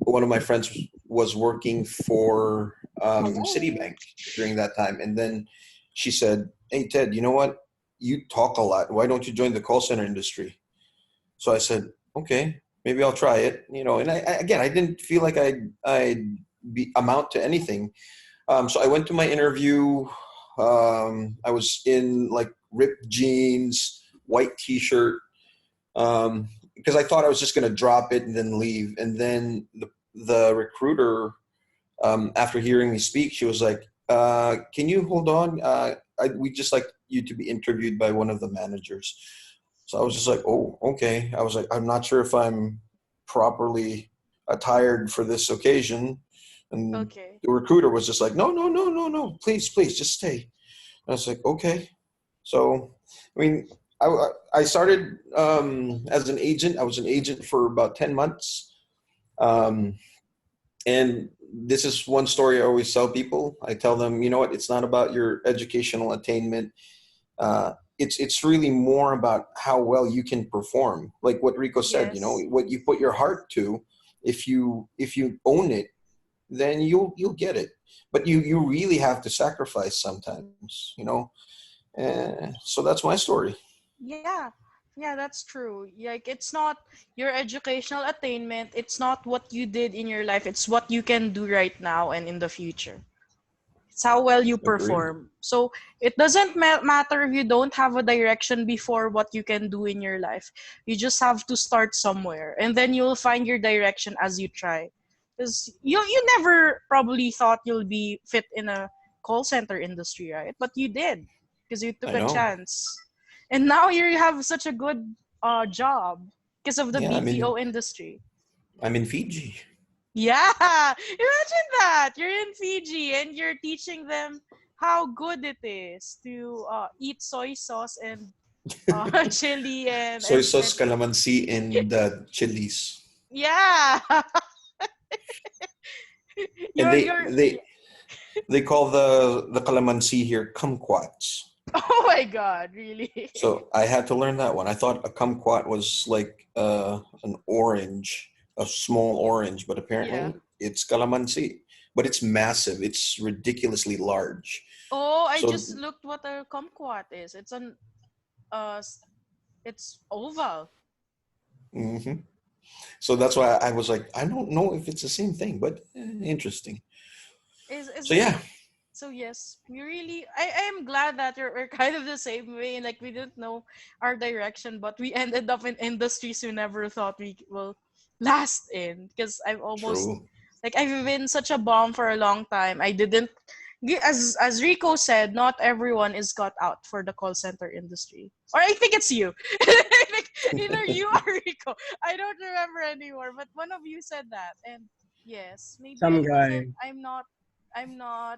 one of my friends was working for Hello. Citibank during that time, and then she said, "Hey Ted, you know what? You talk a lot. Why don't you join the call center industry?" So I said, "Okay, maybe I'll try it." And again, I didn't feel like I'd be amount to anything. So I went to my interview. I was in like ripped jeans, white T-shirt, because I thought I was just going to drop it and then leave. And then the recruiter, after hearing me speak, she was like, "Can you hold on? We just like you to be interviewed by one of the managers." So I was just like, "Oh, okay." I was like, "I'm not sure if I'm properly attired for this occasion." And Okay. the recruiter was just like, "No, no, no, no, no. Please, just stay." And I was like, "Okay." So, I mean, I started as an agent. I was an agent for about 10 months. Um, and this is one story I always tell people. I tell them, you know what? It's not about your educational attainment. It's really more about how well you can perform. Like what Rico said, Yes. what you put your Yes. heart to. If you own it, then you'll get it. But you really have to sacrifice sometimes. So that's my story. Yeah. Yeah, that's true. Like it's not your educational attainment, it's not what you did in your life, it's what you can do right now and in the future. It's how well you Agree. perform. So it doesn't matter if you don't have a direction before what you can do in your life. You just have to start somewhere, and then you'll find your direction as you try. Because you never probably thought you'll be fit in a call center industry, right? But you did because you took I a know. chance, and now you have such a good job because of the Yeah, BPO industry. I'm in Fiji. Yeah, imagine that. You're in Fiji and you're teaching them how good it is to eat soy sauce and chili Soy and sauce, calamansi, and chilies. yeah. And You're they call the calamansi here kumquats. oh my god, really? So I had to learn that one. I thought a kumquat was like an orange, a small orange, but Yeah. apparently it's calamansi. But it's massive. It's ridiculously large. Oh, I So, just looked what a kumquat is. It's an uh s- it's oval. mhm. So that's why I was like, I don't know if it's the same thing, but interesting. Is So it? yeah, So yes, we really. I am glad that we're kind of the same way. Like we didn't know our direction, but we ended up in industries we never thought we will last in. Because I've almost true, like I've been such a bomb for a long time. I didn't. As Rico said, not everyone is got out for the call center industry. Or I think it's you. Like, either you or Rico. I don't remember anymore, but one of you said that. And yes, maybe Some I guy. wasn't. I'm not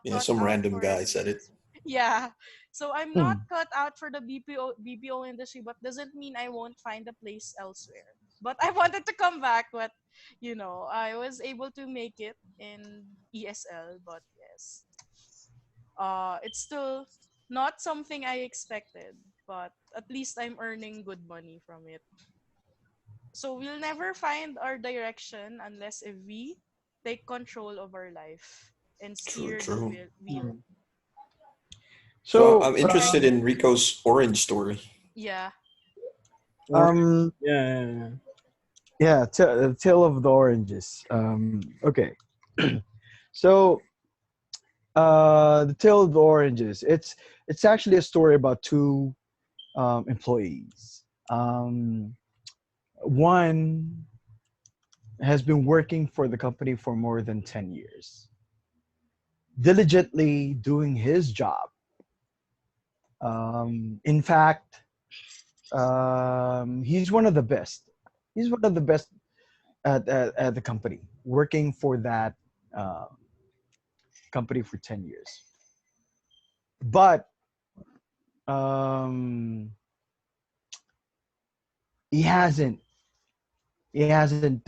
yeah, cut some out random for guy said it. yeah. So I'm not Hmm. cut out for the BPO industry, but doesn't mean I won't find a place elsewhere. But I wanted to come back, but I was able to make it in ESL, but yes. It's still not something I expected, but at least I'm earning good money from it. So we'll never find our direction unless if we take control of our life and True, steer the true. wheel. So So, I'm interested in Rico's orange story. Yeah. Orange. um, Yeah, yeah, yeah. yeah, tale of the oranges. Okay. So, the tale of the oranges. It's actually a story about two employees. One has been working for the company for more than 10 years, diligently doing his job. In fact, he's one of the best. He's one of the best at the company, working for that uh, company for 10 years. But um, he hasn't he hasn't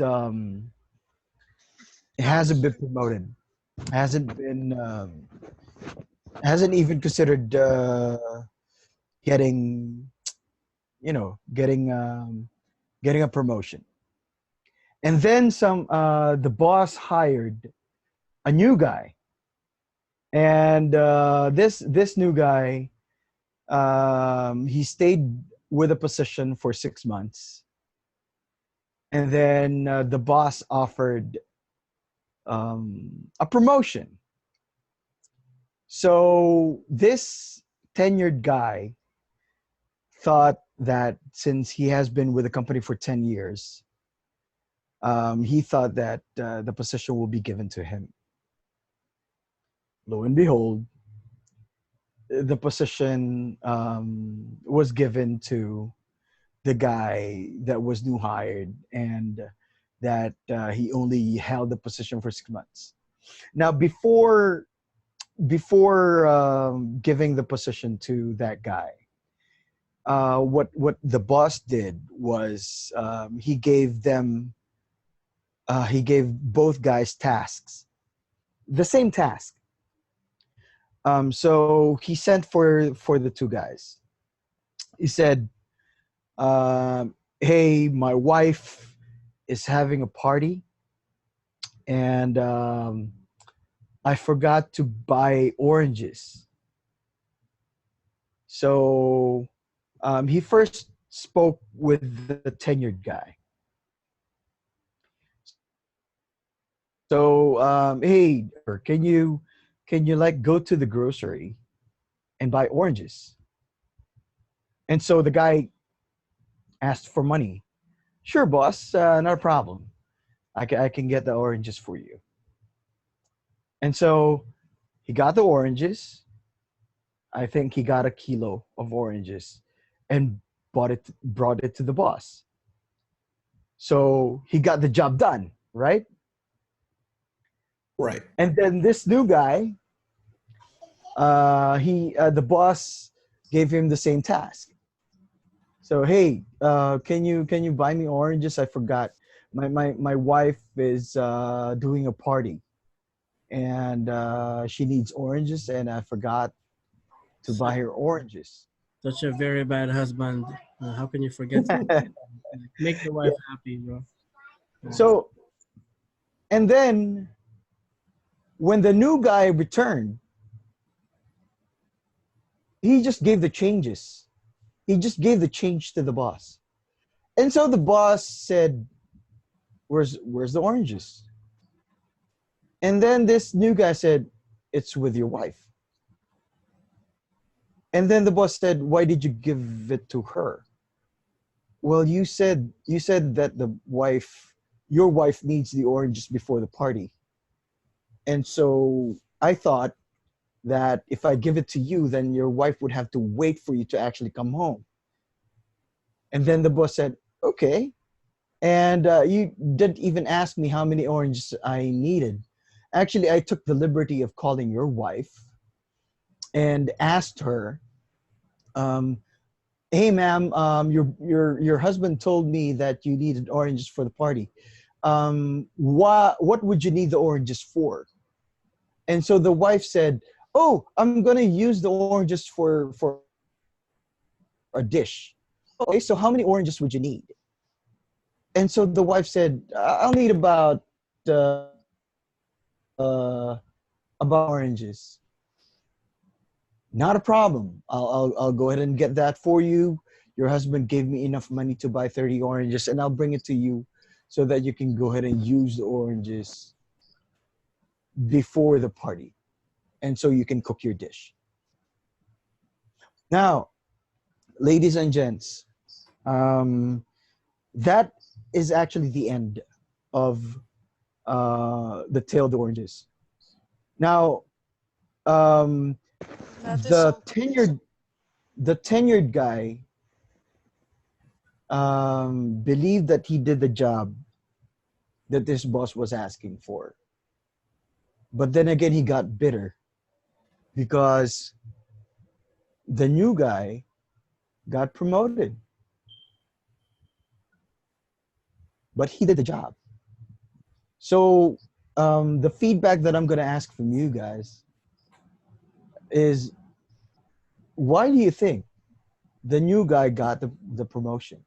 he hasn't been promoted. Hasn't been hasn't even considered getting getting a promotion. And then the boss hired a new guy, and this new guy, he stayed with a position for 6 months, and then the boss offered a promotion. So this tenured guy thought that since he has been with the company for 10 years, he thought that the position will be given to him. Lo and behold, the position was given to the guy that was new hired, and that he only held the position for 6 months. Now, before giving the position to that guy, what the boss did was he gave both guys tasks, the same task. So he sent for the two guys. He said, "Hey, my wife is having a party, and I forgot to buy oranges." So he first spoke with the tenured guy. So, hey, can you like go to the grocery and buy oranges? And so the guy asked for money. Sure, boss, not a problem. I can get the oranges for you. And so he got the oranges. I think he got a kilo of oranges and brought it to the boss. So he got the job done, right? Right. And then this new guy, the boss gave him the same task. So hey, can you buy me oranges? I forgot. My wife is doing a party, and she needs oranges, and I forgot to buy her oranges. Such a very bad husband. How can you forget something? Make the wife Yeah. happy, bro. So and then when the new guy returned, he just gave the changes. He just gave the change to the boss. And so the boss said, where's the oranges? And then this new guy said, it's with your wife. And then the boss said, why did you give it to her? Well, you said that your wife needs the oranges before the party. And so I thought that if I give it to you, then your wife would have to wait for you to actually come home. And then the boss said, okay. And you didn't even ask me how many oranges I needed. Actually, I took the liberty of calling your wife and asked her, um, "Hey, ma'am, your husband told me that you needed oranges for the party. What would you need the oranges for?" And so the wife said, "Oh, I'm gonna use the oranges for a dish." Okay, so how many oranges would you need? And so the wife said, "I'll need about 10 oranges." Not a problem. I'll go ahead and get that for you. Your husband gave me enough money to buy 30 oranges, and I'll bring it to you so that you can go ahead and use the oranges before the party, and so you can cook your dish. Now, ladies and gents, um, that is actually the end of the tailed oranges. Now, um, That is the so crazy. tenured the tenured guy believed that he did the job that this boss was asking for. But then again, he got bitter because the new guy got promoted, but he did the job. So the feedback that I'm going to ask from you guys is, why do you think the new guy got the promotion?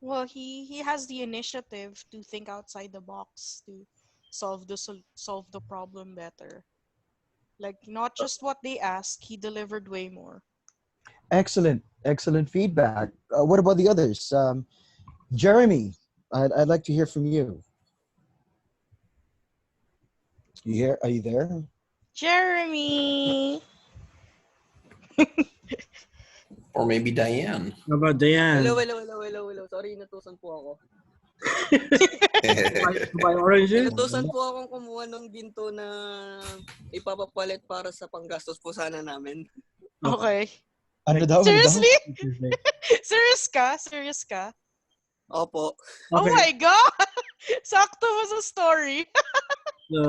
Well, he has the initiative to think outside the box to solve the problem better. Like not just what they asked, he delivered way more. Excellent feedback. What about the others? Jeremy, I'd like to hear from you. You here? Are you there? Jeremy. Or maybe Diane. How about Hello, Diane? hello, hello, hello, hello. Sorry, inutusan po ako. To buy oranges? Inutusan po akong kumuha ng ginto na ipapapalit para sa panggastos po sana namin. Okay. Okay. Ano daw? Ano daw? Seriously? Serious ka? Serious ka? Opo. Oh Okay. my God! Sakto mo sa story. So,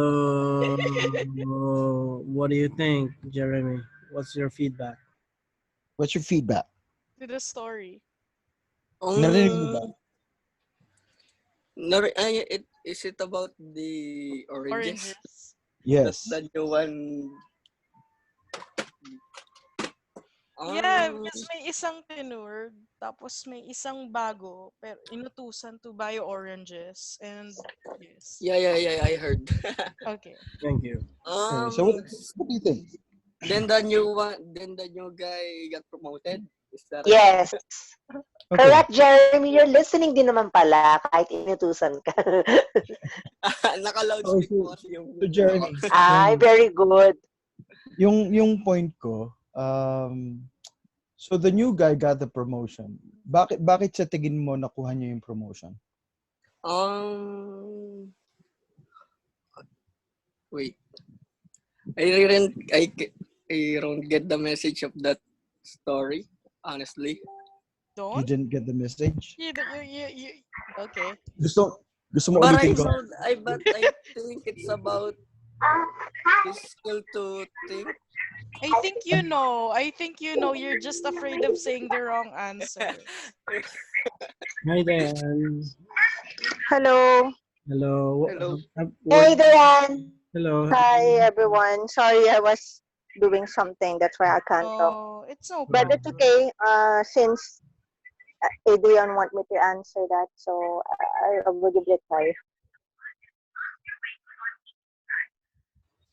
what do you think, Jeremy? What's your feedback? What's your feedback? To the story. Narinig mo ba? Is it about the oranges? Oranges. That's Yes. the new one. Yeah, because may isang tinurd, tapos may isang bago, pero inutusan to buy oranges. And yes. Yeah, I heard. Okay. Thank you. Okay, so what do you think? Then the new guy got promoted. Is that right? Yes. Okay. Correct, Jeremy. You're listening din naman pala kahit inutusan ka. Oh, Naka-loudspeak po kasi yung so Jeremy, Ay, very good. yung point ko, so the new guy got the promotion. Bakit sa tingin mo nakuha niya yung promotion? Wait. I don't get the message of that story, honestly. You Don't? didn't get the message? You. Okay. Gusto mo But ulitin ko? I think it's about his skill to think I think you know. I think you know. You're just afraid of saying the wrong answer. Hi, Dan. Hello. Hello. Hello. Hey, Diane. Hello. Hi, everyone. Sorry, I was doing something. That's why I can't talk. Oh, it's no But it's problem. okay. Since Adrian want me to answer that, so I will give it a try.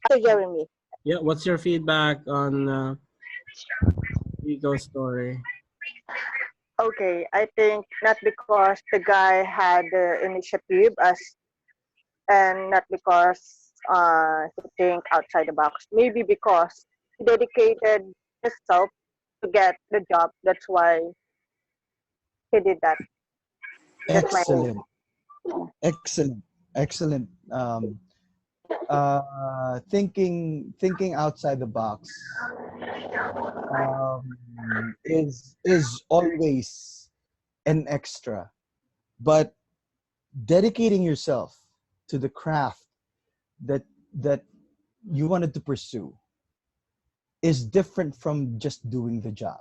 So, Jeremy. Yeah, what's your feedback on Rico's story? Okay, I think not because the guy had the initiative as, and not because he think outside the box. Maybe because he dedicated himself to get the job. That's why he did that. That's my Excellent, excellent, excellent. Thinking outside the box is always an extra, but dedicating yourself to the craft that that you wanted to pursue is different from just doing the job.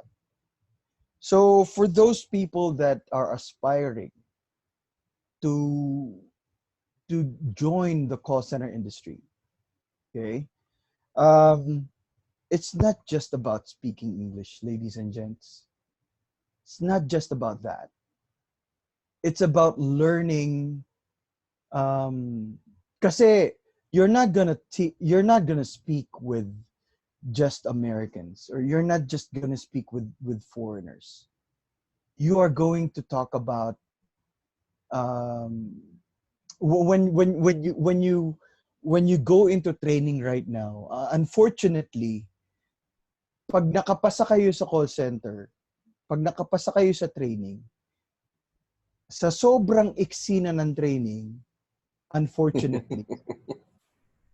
So for those people that are aspiring to join the call center industry, okay, um, it's not just about speaking English, ladies and gents. It's not just about that. It's about learning. Kasi you're not gonna speak with just Americans, or you're not just gonna speak with foreigners. You are going to talk about um, when you go into training right now. Unfortunately, pag nakapasa kayo sa call center, pag nakapasa kayo sa training, sa sobrang iksi na ng training, unfortunately,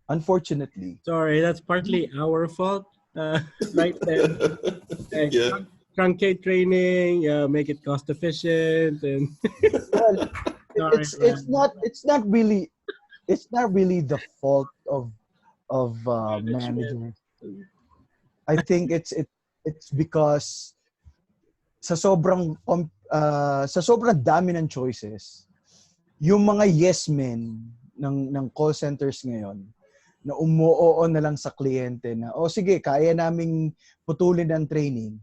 unfortunately, Sorry, that's partly our fault. Right then, like, Yeah. truncate training, make it cost efficient, and well, sorry, man. it's not really the fault of Management. managers. I think it's because sa sobrang dami ng choices, yung mga yes men ng call centers ngayon na umuoo na lang sa kliyente na, oh sige, kaya naming putulin ang training.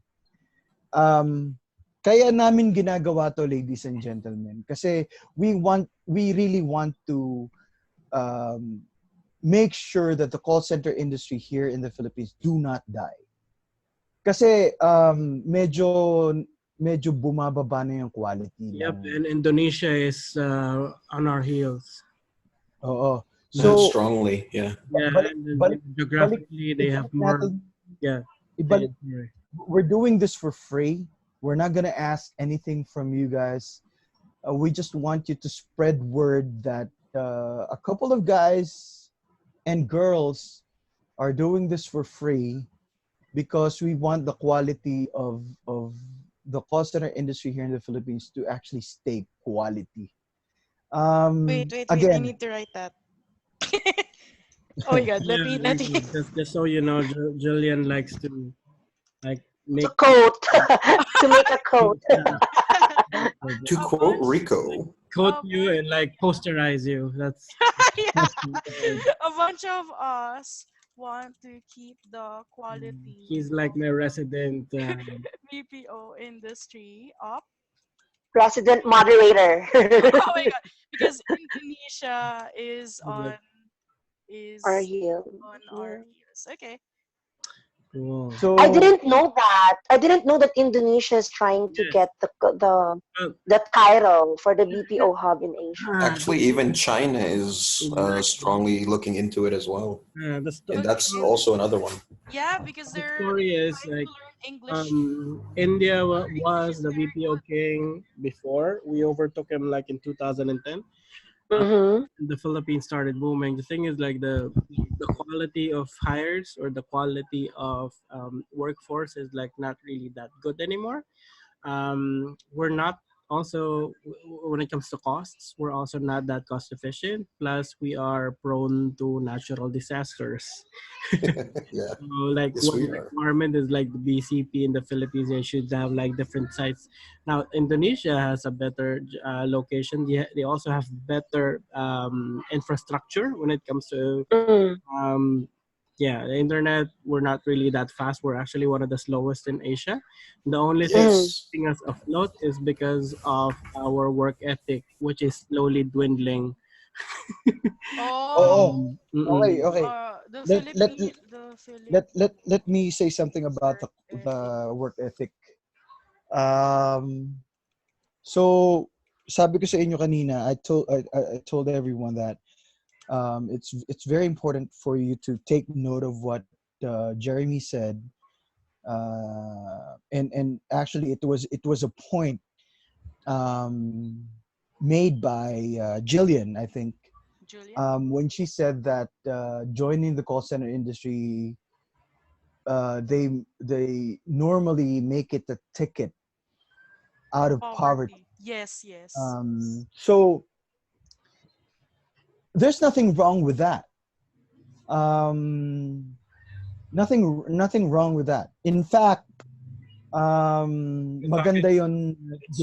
Kaya namin ginagawa to, ladies and gentlemen, kasi we really want to um, make sure that the call center industry here in the Philippines do not die. Kasi medyo bumababa na yung quality Yep, ng and Indonesia is on our heels. oo. That So strongly, yeah. Yeah, balik, and then, balik, balik, geographically they have ibalik more. natin, Yeah, ibalik, sorry. we're doing this for free. We're not gonna ask anything from you guys. We just want you to spread word that a couple of guys and girls are doing this for free because we want the quality of the call center industry here in the Philippines to actually stay quality. Wait, wait, wait. I Again, need to write that. Oh my god, Yeah, let me. just so you know, Julian likes to like to make quote, to make a quote. To A quote bunch Rico, quote a you and like posterize you. That's yeah. A bunch of us want to keep the quality he's like of my resident. BPO industry up. Resident moderator. Oh my god, because Indonesia Are is you? on our heels. Okay. Cool. I so didn't know that. I didn't know that Indonesia is trying to Yes. get Well, the title for the BPO hub in Asia. actually, even China is exactly. strongly looking into it as well, and Okay. that's also another one. Yeah, because The they're story is trying to like learn English. India was the BPO king before. We overtook him like in 2010. Uh, Mm-hmm. the Philippines started booming. The thing is like the quality of hires or the quality of workforce is like not really that good anymore. We're not also when it comes to costs, we're also not that cost efficient. Plus, we are prone to natural disasters. Yeah. So, like Yes, one we are. requirement is like the BCP in the Philippines, they should have like different sites. Now, Indonesia has a better location. They also have better infrastructure when it comes to Mm, um, yeah, the internet. We're not really that fast. We're actually one of the slowest in Asia. The only thing mm, Yes. keeping us afloat is because of our work ethic, which is slowly dwindling. Oh, Oh, okay, Mm-mm. okay. the Let let Philippine, the Philip let me say something about work ethic. the work ethic. Um, so sabi ko sa inyo kanina, I told everyone that it's very important for you to take note of what Jeremy said. And actually it was a point um, made by Jillian, I think, Julian? when she said that joining the call center industry, they normally make it a ticket out of poverty. Poverty. Yes, yes. So there's nothing wrong with that. Um, nothing wrong with that. In fact, In fact, maganda yon, it's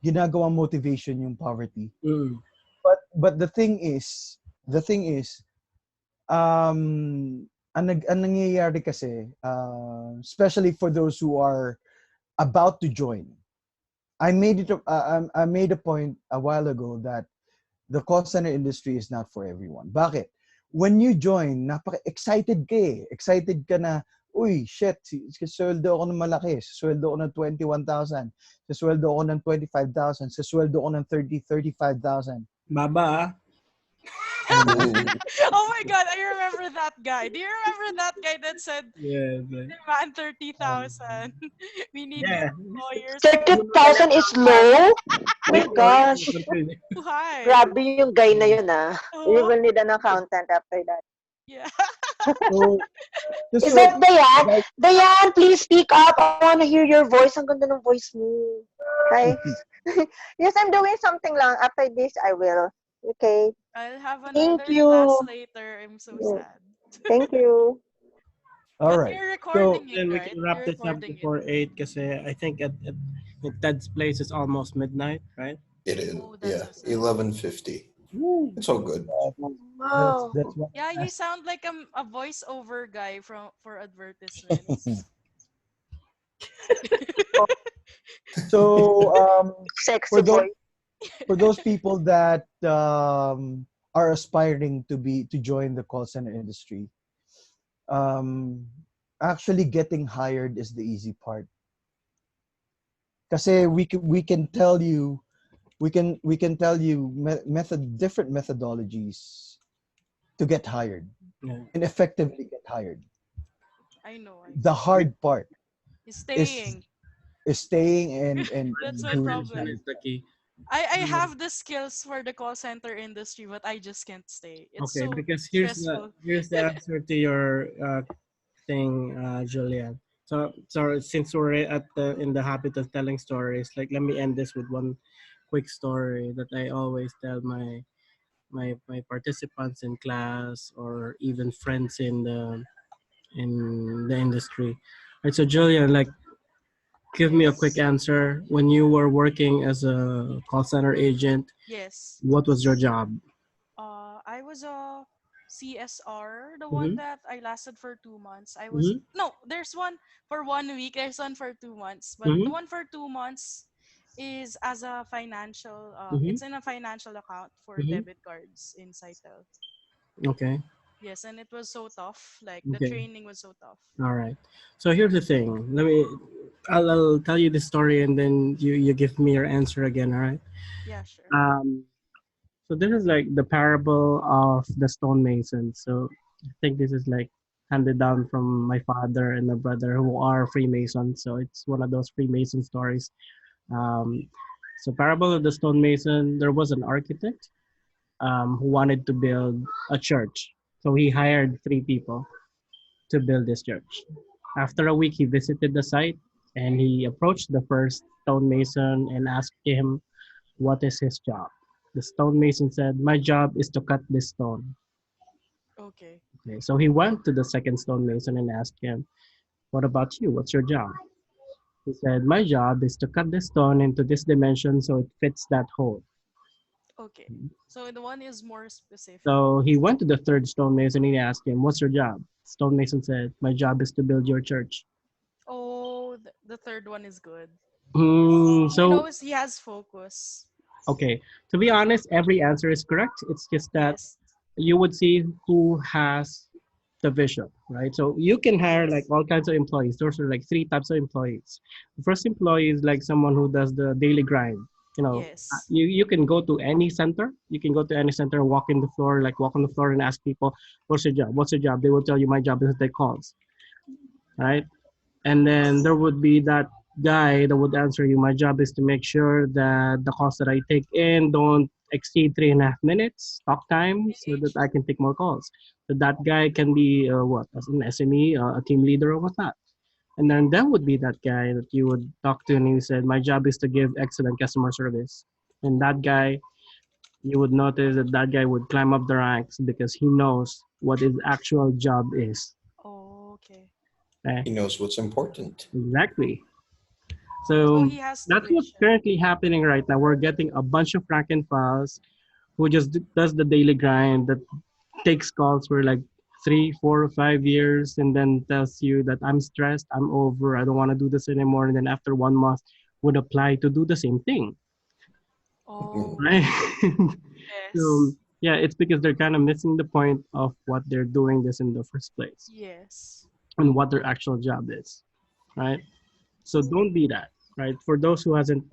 ginagawang motivation yung poverty. mm, But the thing is ang nangyayari kasi, especially for those who are about to join, I made a point a while ago that the call center industry is not for everyone. Bakit? When you join, napaka-excited ka eh. Excited ka na, uy, shit, sweldo ako ng malaki. Sweldo ako ng 21,000. Sweldo ako ng 25,000. Sweldo ako ng 35,000. baba. Ah. Ooh. Oh my god, I remember that guy. Do you remember that guy that said, Yeah, demand 30,000? We need new yeah. employers. Oh, 30,000 is low? My Of course, gosh. too high. Grabe yung guy na yun, ah. You Oh, will need an accountant after that. yeah. So, just Is so, that Dayan? guys, Dayan, please speak up. I want to hear your voice. Ang ganda ng voice mo. Hi. Yes, I'm doing something lang. After this, I will. Okay. I'll have Thank another class you. later. I'm so Mm, sad. Thank you. all But right. you're So, recording it, Then we right? can You're wrap this up recording it. before 8 because I think at Ted's place it's almost midnight, right? It is. Oh, that's Yeah. so sad. 11:50. Woo. It's all good. Wow. that's why Yeah, I you asked. sound like a voiceover guy for advertisements. So, Sexy for those voice. for those people that are aspiring to join the call center industry, um, actually getting hired is the easy part. Kasi we can tell you we can tell you different methodologies to get hired Yeah. and effectively get hired. I know, I The know. hard part He's is staying. staying and That's my That's doing problem. actually exactly. the key. I have the skills for the call center industry, but I just can't stay. It's Okay, so because stressful. here's the answer to your thing, Julian. So since we're at in the habit of telling stories, like let me end this with one quick story that I always tell my participants in class or even friends in the industry. Right. So Julian, like give me a quick Yes. answer. When you were working as a call center agent, Yes. what was your job? I was a CSR, the one Mm-hmm. that I lasted for 2 months. I was Mm-hmm. no, there's one for 1 week, there's one for 2 months, but the Mm-hmm. one for 2 months is as a financial. Mm-hmm. It's in a financial account for Mm-hmm. debit cards in Saitel. Okay. Yes, and it was so tough. Like the Okay. training was so tough. All right. So here's the thing. I'll tell you the story and then you give me your answer again. All right. Yeah, sure. Um. So this is like the parable of the stonemason. So I think this is like handed down from my father and my brother who are Freemasons. So it's one of those Freemason stories. Um, so parable of the stonemason. There was an architect who wanted to build a church. So he hired three people to build this church. After a week, he visited the site and he approached the first stonemason and asked him what is his job. The stonemason said, "My job is to cut this stone." Okay. Okay, so he went to the second stonemason and asked him, "What about you? What's your job?" He said, "My job is to cut this stone into this dimension so it fits that hole." Okay. So the one is more specific. So he went to the third stonemason and he asked him, "What's your job?" Stonemason said, "My job is to build your church." Oh, the third one is good. He So, knows he has focus. okay, to be honest, every answer is correct. It's just that Yes. you would see who has the vision, right? So you can hire like Yes. all kinds of employees. Those are like three types of employees. The first employee is like someone who does the daily grind. You know, Yes. you can go to any center. You can go to any center, walk in the floor, like walk on the floor and ask people, "What's your job? What's your job?" They will tell you, "My job is to take calls," right? And then Yes. there would be that guy that would answer you, "My job is to make sure that the calls that I take in don't exceed 3.5 minutes talk time so that I can take more calls." So that guy can be what, as an SME, a team leader or whatnot. And then there would be that guy that you would talk to and he said, "My job is to give excellent customer service." And that guy, you would notice that that guy would climb up the ranks because he knows what his actual job is. Oh, okay. Okay? He knows what's important. Exactly. So So he has the that's what's vision. currently happening right now. We're getting a bunch of rank and files who just does the daily grind that takes calls for like 3, 4, or 5 years and then tells you that I'm stressed, I'm over, I don't want to do this anymore. And then after 1 month would apply to do the same thing, Oh, right? So yes. yeah, it's because they're kind of missing the point of what they're doing this in the first place Yes. and what their actual job is, right? So don't be that, right? For those who hasn't,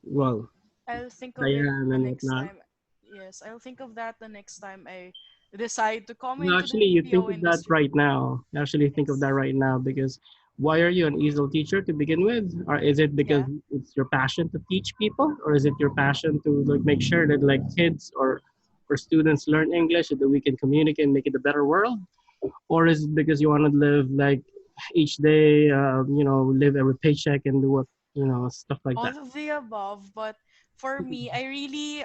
well, I'll think of it Diane the and next whatnot. time. Yes, I'll think of that the next time I decide to come No, into the actually, you think BPO of that industry. right now. Actually, think of Yes. that right now because why are you an ESL teacher to begin with? Or is it because Yeah. it's your passion to teach people, or is it your passion to like make sure that like kids or students learn English so that we can communicate and make it a better world? Or is it because you want to live like each day, live every paycheck and do what stuff like that? All of the above, but for me, I really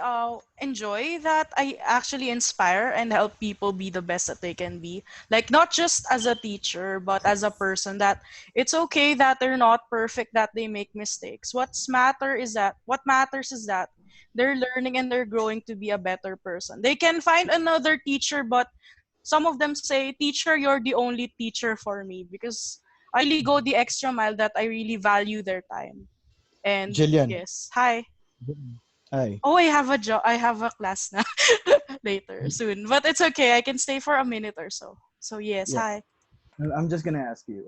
enjoy that I actually inspire and help people be the best that they can be. Like not just as a teacher, but as a person, that it's okay that they're not perfect, that they make mistakes. What matters is that they're learning and they're growing to be a better person. They can find another teacher, but some of them say, "Teacher, you're the only teacher for me," because I really go the extra mile, that I really value their time. And Jillian. yes, hi. Hi. Oh, I have a job. I have a class now later soon, but it's okay. I can stay for a minute or so. So yes, Yeah. hi. I'm just gonna ask you.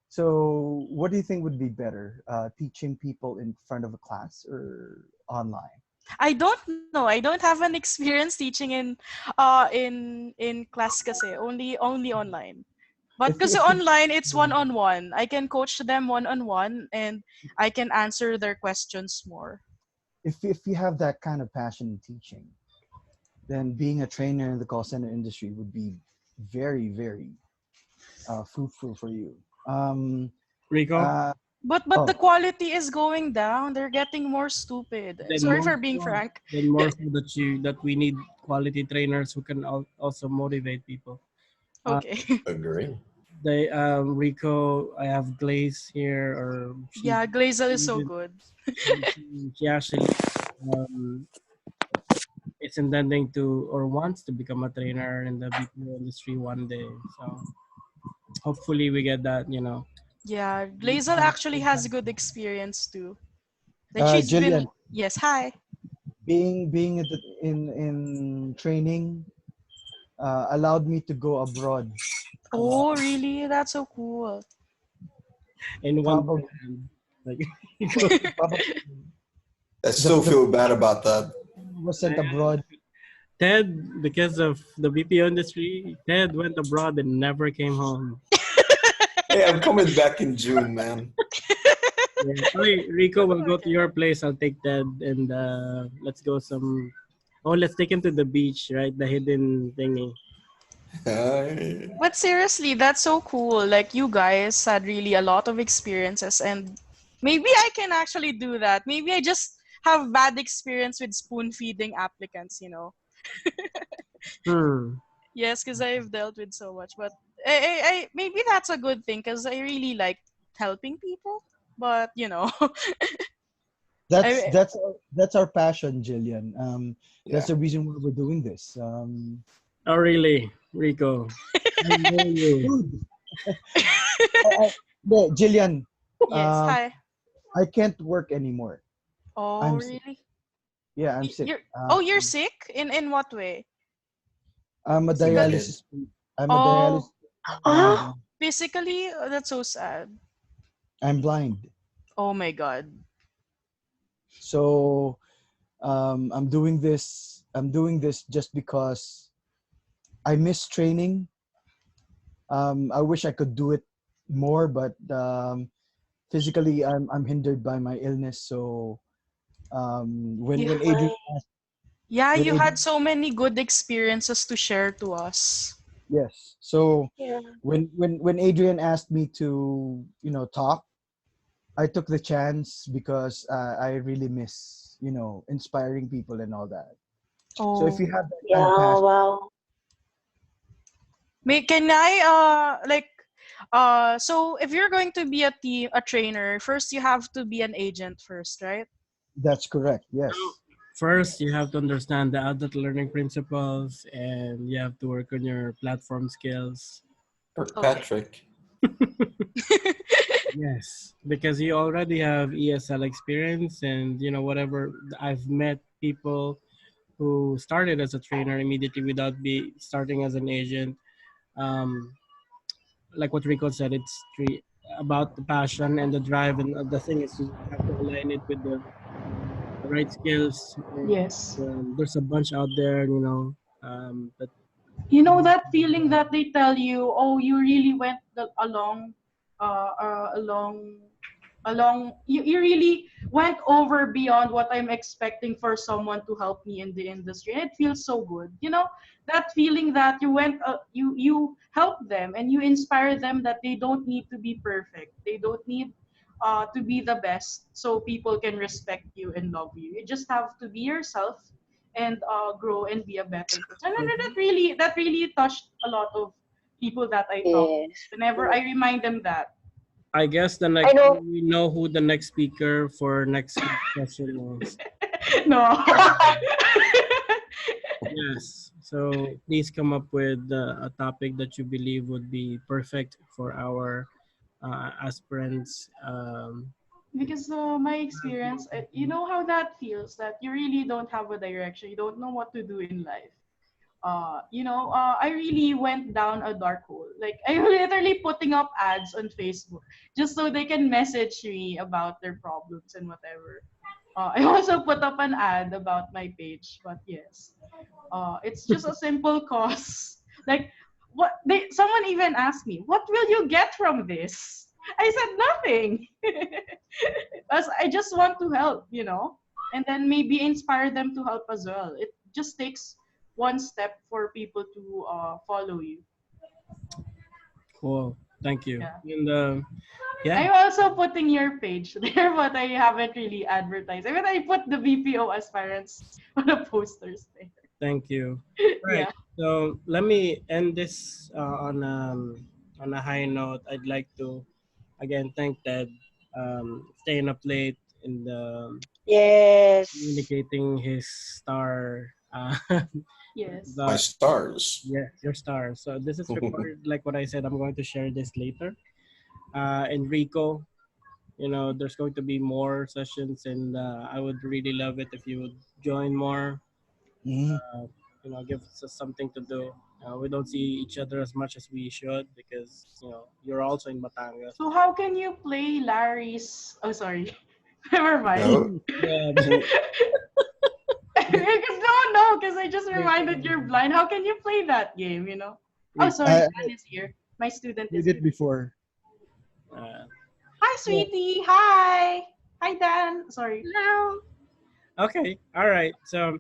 So what do you think would be better, teaching people in front of a class or online? I don't know. I don't have an experience teaching in class kasi. Only online. But If you, kasi if you online it's one on one. I can coach them one on one and I can answer their questions more. if you have that kind of passion in teaching, then being a trainer in the call center industry would be very, very fruitful for you. Rico, Uh, But the oh, quality is going down. They're getting more stupid. then Sorry more for being so, frank. that we need quality trainers who can also motivate people. Uh, Okay. Agree. they Rico, I have Glaze here, or Yeah, Glazel is so good. she actually um, is intending to or wants to become a trainer in the BPO industry one day. So hopefully we get that. Yeah, Glazel actually has good experience too. Like she's been. Jillian, Yes, hi. being in training allowed me to go abroad. Uh, Oh, really? That's so cool. In one probably, hand, like probably I the still the feel bad about that. was sent abroad. Ted, because of the BPO industry, Ted went abroad and never came home. Hey, I'm coming back in June, man. Yeah. Okay, Rico, we'll go to Okay. your place. I'll take Ted and let's go some. Oh, let's take him to the beach, right? The hidden thingy. But seriously, that's so cool. Like you guys had really a lot of experiences and Maybe I can actually do that. Maybe I just have bad experience with spoon feeding applicants, you know. Hmm. Yes, because I've dealt with so much. But maybe that's a good thing because I really like helping people. But you know, That's I that's that's our passion, Jillian. That's Yeah. the reason why we're doing this. Oh, really, Rico? I know you. Dude, no, Jillian, yes. um, Hi. I can't work anymore. Oh, I'm sick. really? Yeah, I'm sick. You're you're sick? In what way? I'm a Physically? Related. dialysis. I'm a Oh, dialysis. Oh, And physically? Oh, that's so sad. I'm blind. Oh my god. So I'm doing this. I'm doing this just because I miss training. I wish I could do it more, but physically, I'm hindered by my illness. So You, when my, yeah, When you had Adrian so many good experiences to share to us. yes, so yeah. when Adrian asked me to talk, I took the chance because I really miss inspiring people and all that. So if you Oh. have that kind of Yeah, passion, wow. Can I like so if you're going to be a trainer, first you have to be an agent first, right? that's correct. No. Yes. First, you have to understand the adult learning principles, and you have to work on your platform skills. Okay. Kirkpatrick. Yes, because you already have ESL experience, and whatever. I've met people who started as a trainer immediately without be starting as an agent. Um, like what Rico said, it's about the passion and the drive, and the thing is you have to align it with the right skills. And, Yes. there's a bunch out there, that You know that feeling that they tell you, oh, you really went along you really went over beyond what I'm expecting for someone to help me in the industry, and it feels so good, you know, that feeling that you went you help them and you inspire them that they don't need to be perfect, they don't need to be the best so people can respect you and love you. You just have to be yourself and grow and be a better person. And that really touched a lot of people that I talk to. Yes. Whenever I remind them that. I guess the I next know. we know who the next speaker for next week's session is. No. Yes. So please come up with a topic that you believe would be perfect for our aspirants. Because my experience, you know how that feels, that you really don't have a direction, you don't know what to do in life. I really went down a dark hole. Like I literally putting up ads on Facebook just so they can message me about their problems and whatever. I also put up an ad about my page, but yes, it's just a simple cause. Like what they someone even asked me, what will you get from this? I said nothing. As I just want to help, you know, and then maybe inspire them to help as well. It just takes one step for people to follow you. Cool. Thank you. Yeah. And yeah, I'm also putting your page there, but I haven't really advertised. I mean, I put the BPO aspirants on the posters there. thank you. Right. Yeah. So let me end this on a high note. I'd like to again thank Ted, staying up late and Yes. communicating his star. Yes. My The stars. Yeah, your star. So this is recorded. Like what I said, I'm going to share this later. Enrico, there's going to be more sessions, and I would really love it if you would join more. Mhm. Give us something to do. We don't see each other as much as we should because you're also in Batangas. So how can you play Larry's? Oh, sorry. Never mind. No. Yeah, Because no, because I just reminded you're blind. How can you play that game? You know. Oh, sorry. I Dan is here. My student is played it here. before. uh, Hi, yeah. sweetie. Hi. Hi, Dan. Sorry. Hello. Okay. All right. So,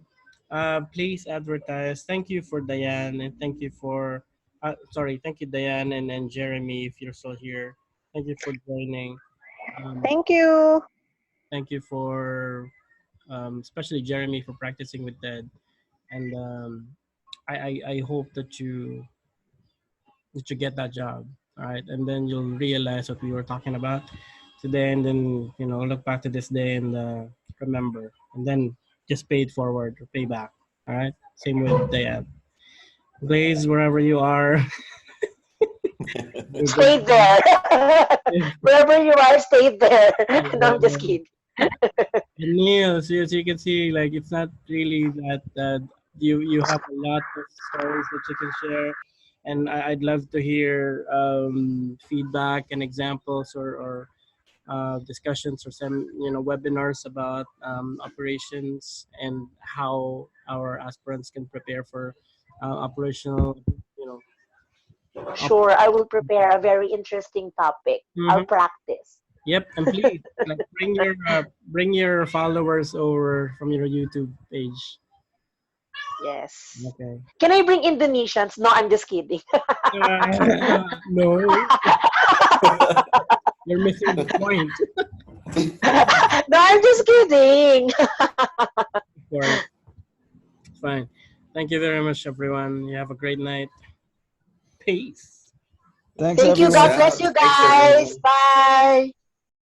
please advertise. Thank you for Diane, and thank you for, sorry, thank you Diane and Jeremy if you're still here. Thank you for joining. Thank you. Thank you for, especially Jeremy, for practicing with Ted. And I hope that you get that job. All right. And then you'll realize what we were talking about today. And then, look back to this day and remember. And then just pay it forward or pay back. All right. Same with Dad. Blaze, wherever you are. Stay there. Wherever you are, stay there. No, I'm just kidding. And Neil, so as you can see, like it's not really that you have a lot of stories that you can share, and I'd love to hear feedback and examples or discussions or some webinars about operations and how our aspirants can prepare for operational Sure, I will prepare a very interesting topic. I'll Mhm. practice. Yep, and please like bring your followers over from your YouTube page. Yes. Okay. Can I bring Indonesians? No, I'm just kidding. No, you're missing the point. No, I'm just kidding. Of course, fine. Thank you very much, everyone. You have a great night. Peace. Thanks, Thank you. Peace God everyone. bless out. you Thanks, guys. everyone. Bye.